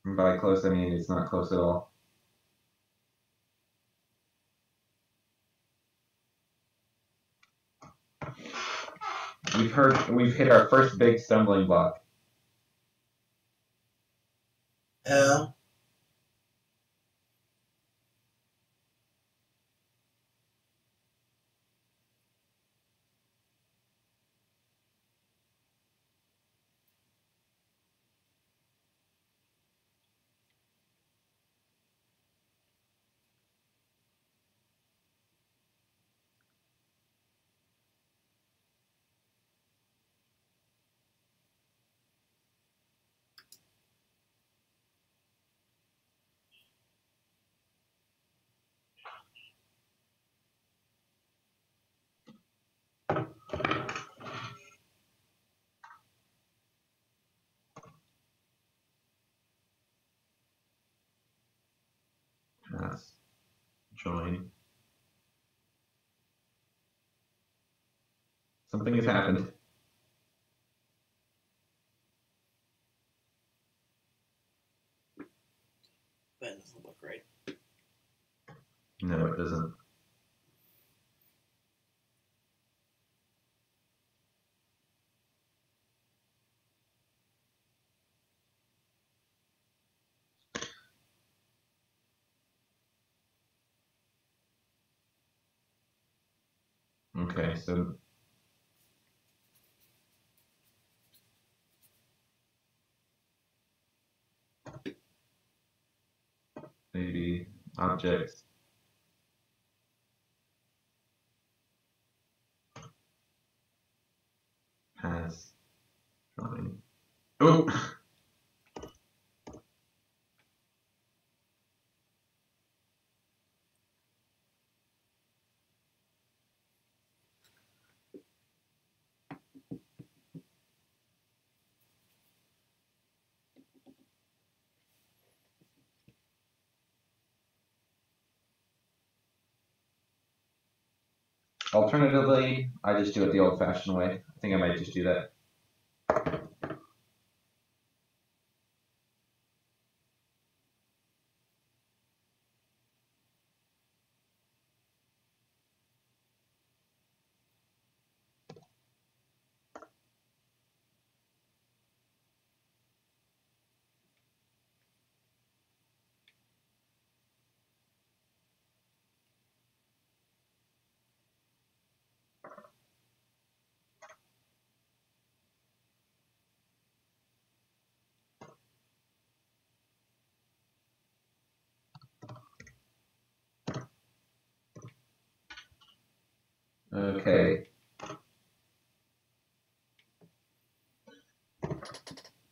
And by close, I mean it's not close at all. We've hit our first big stumbling block. yeah. Yes. Join. Something has happened. That doesn't look right. No, it doesn't. Okay, so objects. Has drawing. Oh! Alternatively, I just do it the old-fashioned way. I think I might just do that. Okay.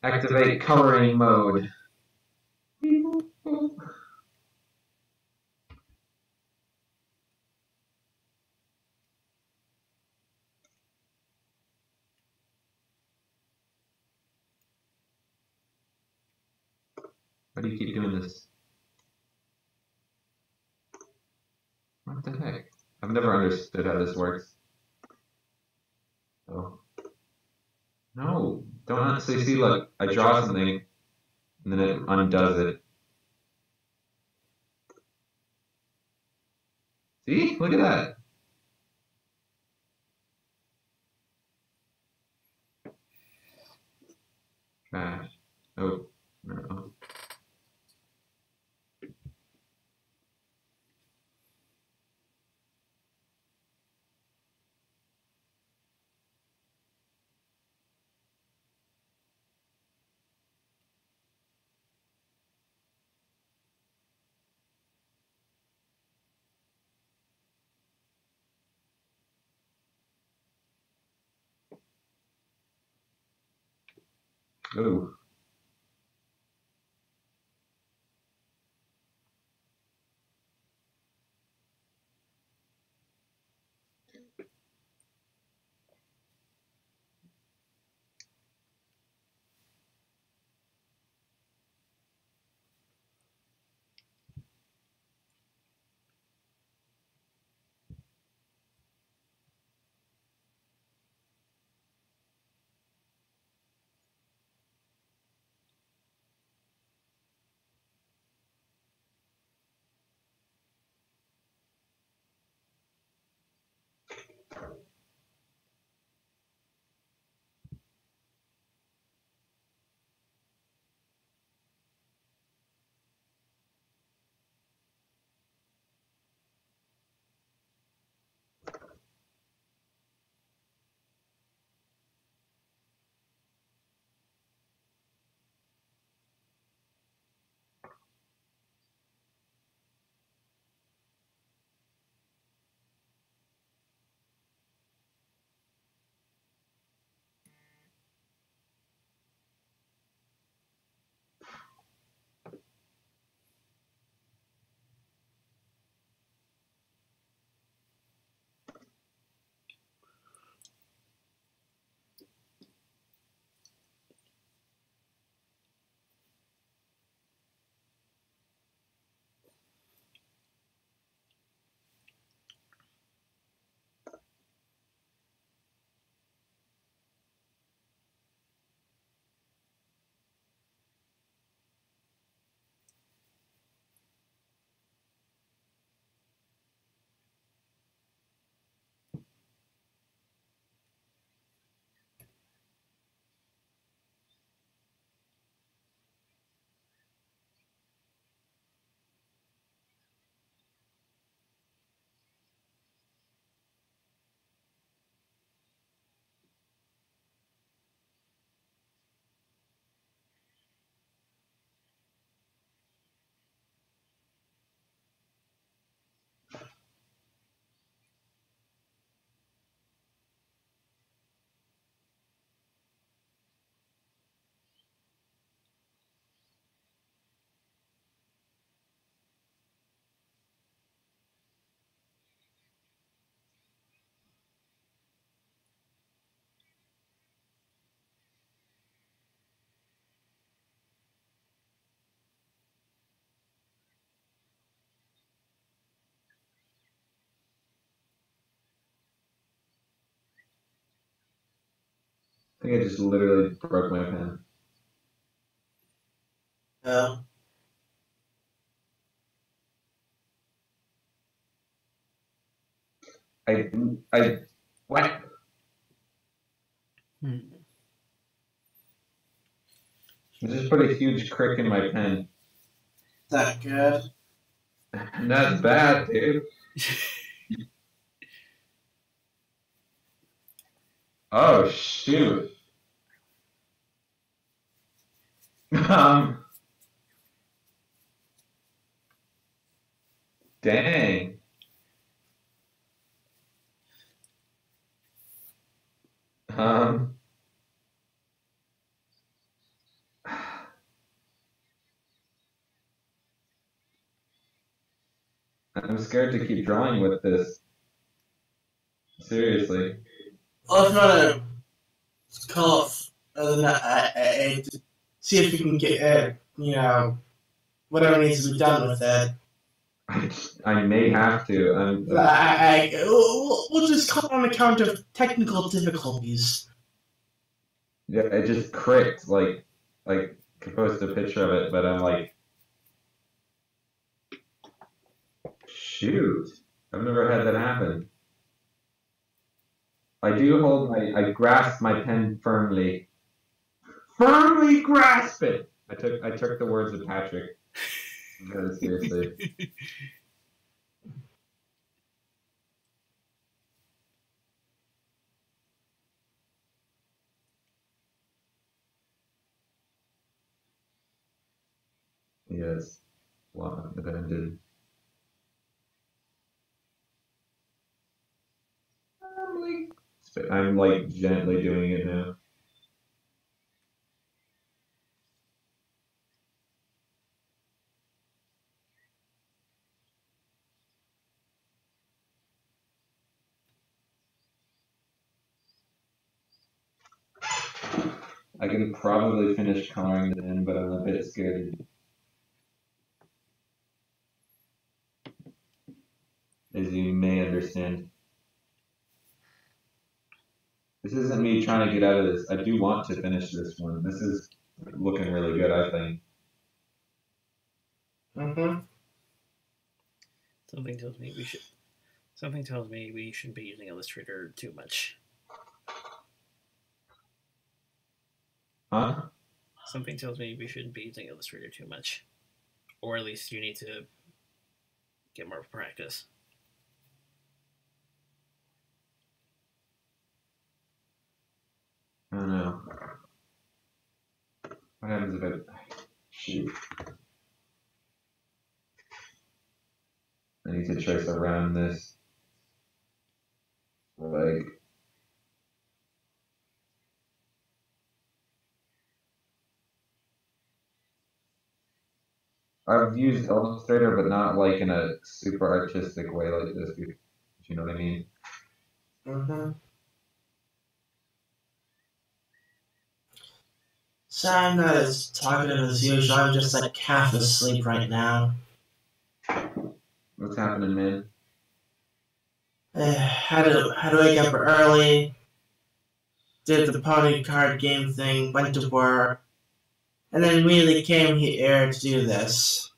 Activate coloring mode. Why do you keep doing this? What the heck? I've never understood how this works. Oh. No, don't honestly see, look, I draw something, and then it undoes it. See? Look at that. Trash. Oh, no. Oh. think I just literally broke my pen. Oh. What? Hmm. I just put a huge crick in my pen. That good? And that's bad, dude. Oh, shoot. Dang. Um, I'm scared to keep drawing with this. Seriously. Well, if you want to call off other than that, see if we can get, whatever needs to be done with it. I may have to. We'll just call on account of technical difficulties. Yeah, it just cricked, like, could post a picture of it, but I'm like, shoot, I've never had that happen. I grasp my pen firmly. Firmly grasp it! I took the words of Patrick very seriously. Yes, well, abandoned. I'm like gently doing it now. I can probably finish coloring it in, but I'm a bit scared, as you may understand. This isn't me trying to get out of this. I do want to finish this one. This is looking really good, I think. Mm-hmm. Something tells me we should. Something tells me we shouldn't be using Illustrator too much. Huh? Something tells me we shouldn't be using Illustrator too much, or at least you need to get more practice. I don't know. What happens if I... Shoot. I need to trace around this. Like... I've used Illustrator, but not like in a super artistic way like this. Do you know what I mean? Mm-hmm. So I'm not as talkative as usual. I'm just like half asleep right now. What's happening, man? Had to wake up early. Did the pony card game thing. Went to work. And then immediately came here to do this.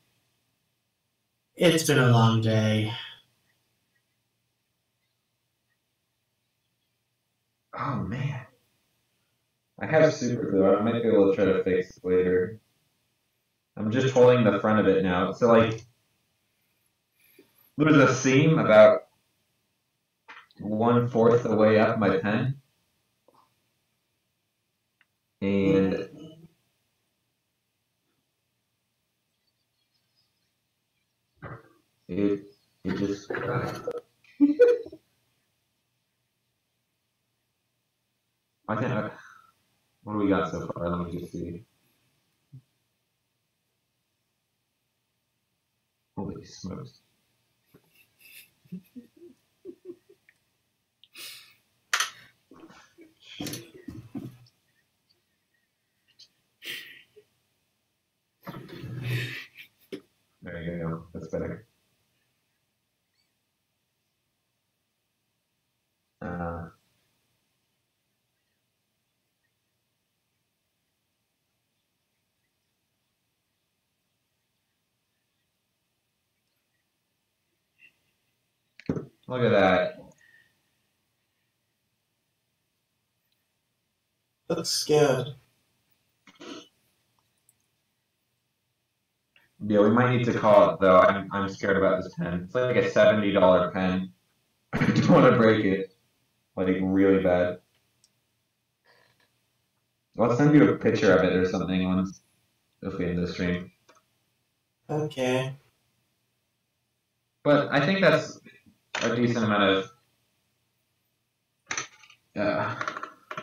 It's been a long day. Oh, man. I have super glue. I might be able to try to fix it later. I'm just holding the front of it now. So, like, there's a seam about 1/4 the way up my pen. And it just... I think... What do we got so far? Let me just see. Holy smokes. There you go. That's better. Look at that. Looks good. Yeah, we might need to call it though. I'm scared about this pen. It's like a $70 pen. I don't want to break it. Like really bad. I'll send you a picture of it or something once if we end the stream. Okay. But I think that's a decent amount of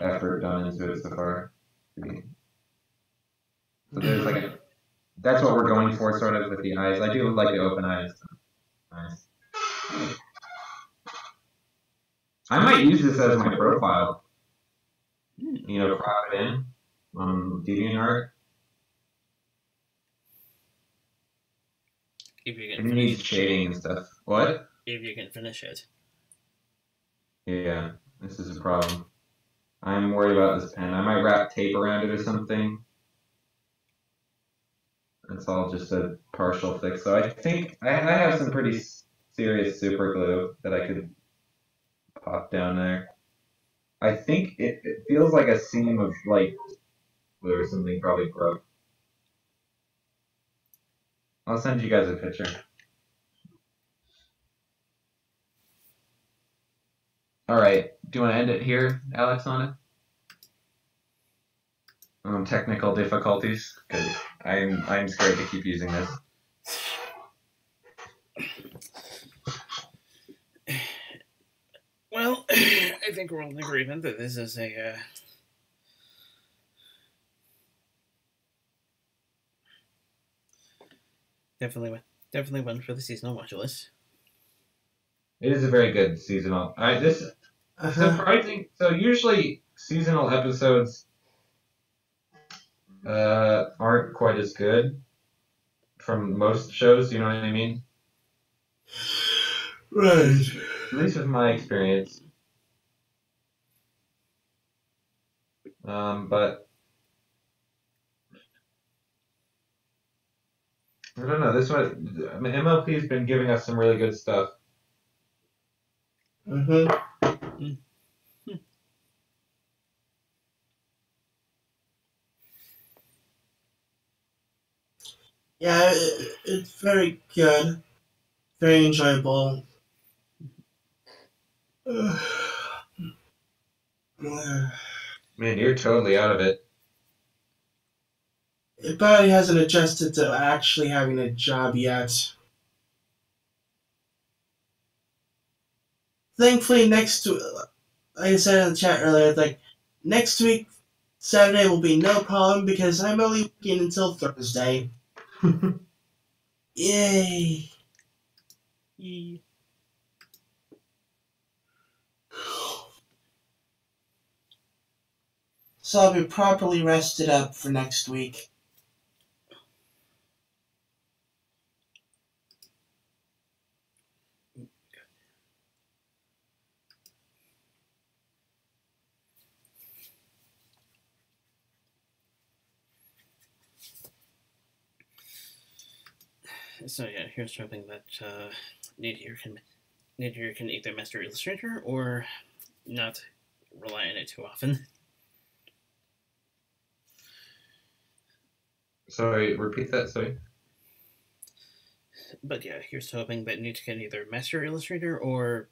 effort done into it so far. So there's like that's what we're going for sort of with the eyes. I do like the open eyes. Nice. I might use this as my profile. You know, crop it in on DeviantArt. If you It can needs finish, shading and stuff. What? if you can finish it. Yeah, this is a problem. I'm worried about this pen. I might wrap tape around it or something. It's all just a partial fix. So I think I have some pretty serious super glue that I could pop down there. I think it feels like a seam of like glue or something probably broke. I'll send you guys a picture. All right. Do you want to end it here, Alex, on it? Technical difficulties, because I'm scared to keep using this. Well, I think we're all in agreement that this is a definitely one for the seasonal watch list. It is a very good seasonal. This surprising. So usually seasonal episodes aren't quite as good from most shows. You know what I mean? Right. At least with my experience. But I don't know. This one, I mean, MLP's been giving us some really good stuff. Yeah, it's very good. Very enjoyable. Man, you're totally out of it. It probably hasn't adjusted to actually having a job yet. Thankfully, like I said in the chat earlier, like next week, Saturday will be no problem because I'm only working until Thursday. Yay! So I'll be properly rested up for next week. So yeah, here's hoping that Nadir can either master Illustrator or not rely on it too often. Sorry, repeat that. Sorry. But yeah, here's hoping that Nate can either master Illustrator or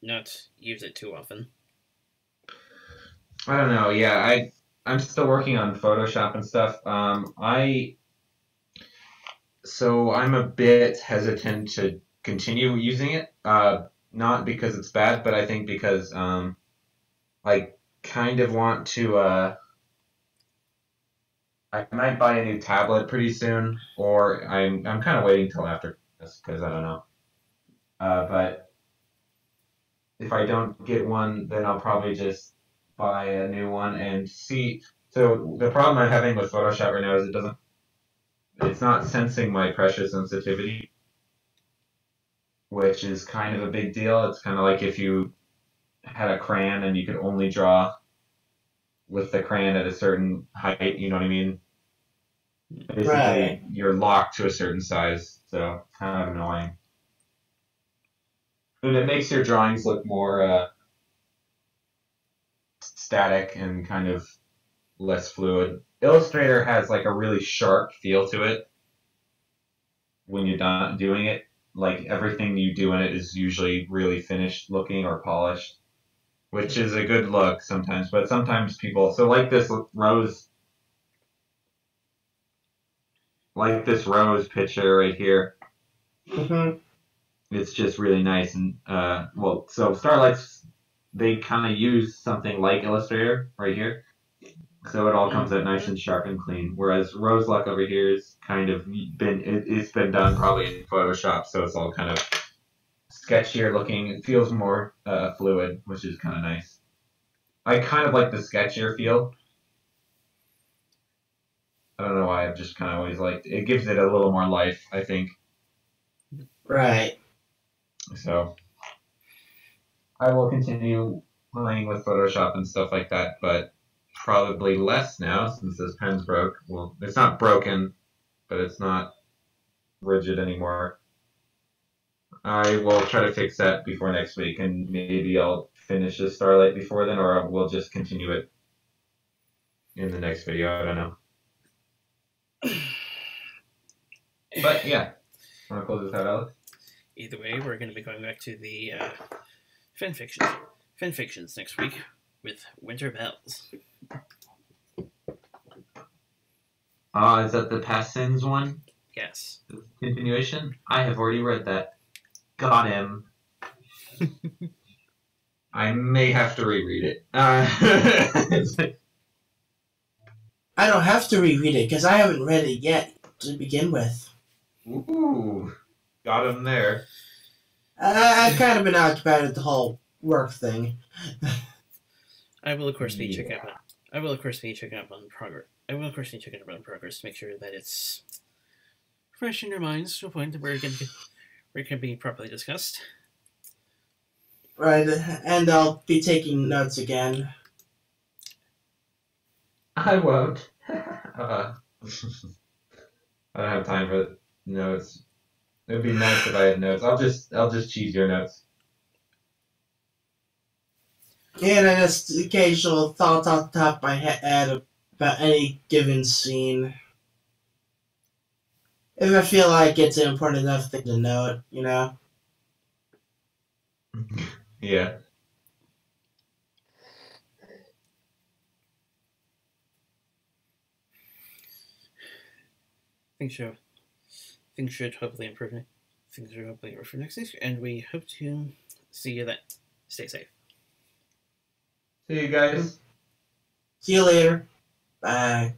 not use it too often. I don't know. Yeah, I'm still working on Photoshop and stuff. So I'm a bit hesitant to continue using it. Not because it's bad, but I think because I kind of want to. I might buy a new tablet pretty soon, or I'm kind of waiting till after this because I don't know. But if I don't get one, then I'll probably just buy a new one and see. So the problem I'm having with Photoshop right now is it's not sensing my pressure sensitivity, which is kind of a big deal. It's kind of like if you had a crayon and you could only draw with the crayon at a certain height, you know what I mean? Basically, Right. you're locked to a certain size, so kind of annoying. And it makes your drawings look more static and kind of less fluid. Illustrator has like a really sharp feel to it when you're done doing it. Like everything you do in it is usually really finished looking or polished, which is a good look sometimes. But sometimes people, so like this rose picture right here. Mm-hmm. It's just really nice and so Starlight's they kind of use something like Illustrator right here, so it all comes out nice and sharp and clean. Whereas Rose Luck over here is kind of it's been done probably in Photoshop, so it's all kind of sketchier looking. It feels more fluid, which is kind of nice. I kind of like the sketchier feel. I don't know why. I've just kind of always liked it. It gives it a little more life, I think. Right. So I will continue playing with Photoshop and stuff like that, but probably less now since this pen's broke. Well, it's not broken, but it's not rigid anymore. I will try to fix that before next week, and maybe I'll finish this Starlight before then, or we'll just continue it in the next video. I don't know. But yeah, want to close this out, Alex? Either way, we're going to be going back to the fanfictions next week with Winter Bells. Is that the Past Sins one? Yes. The continuation? I have already read that. Got him. I may have to reread it. I don't have to reread it because I haven't read it yet to begin with. Ooh, got him there. I've kind of been occupied with the whole work thing. I will of course be checking up on. I will of course be checking up on progress. I will of course be checking up on progress to make sure that it's fresh in your minds to a point where it can be properly discussed. Right, and I'll be taking notes again. I won't. I don't have time for notes. It would be nice if I had notes. I'll just cheese your notes. And I just occasional thoughts off the top of my head about any given scene. If I feel like it's an important enough thing to note, you know? Yeah. Things should hopefully improve. Things should hopefully improve next week, and we hope to see you then. Stay safe. See you guys. See you later. Bye.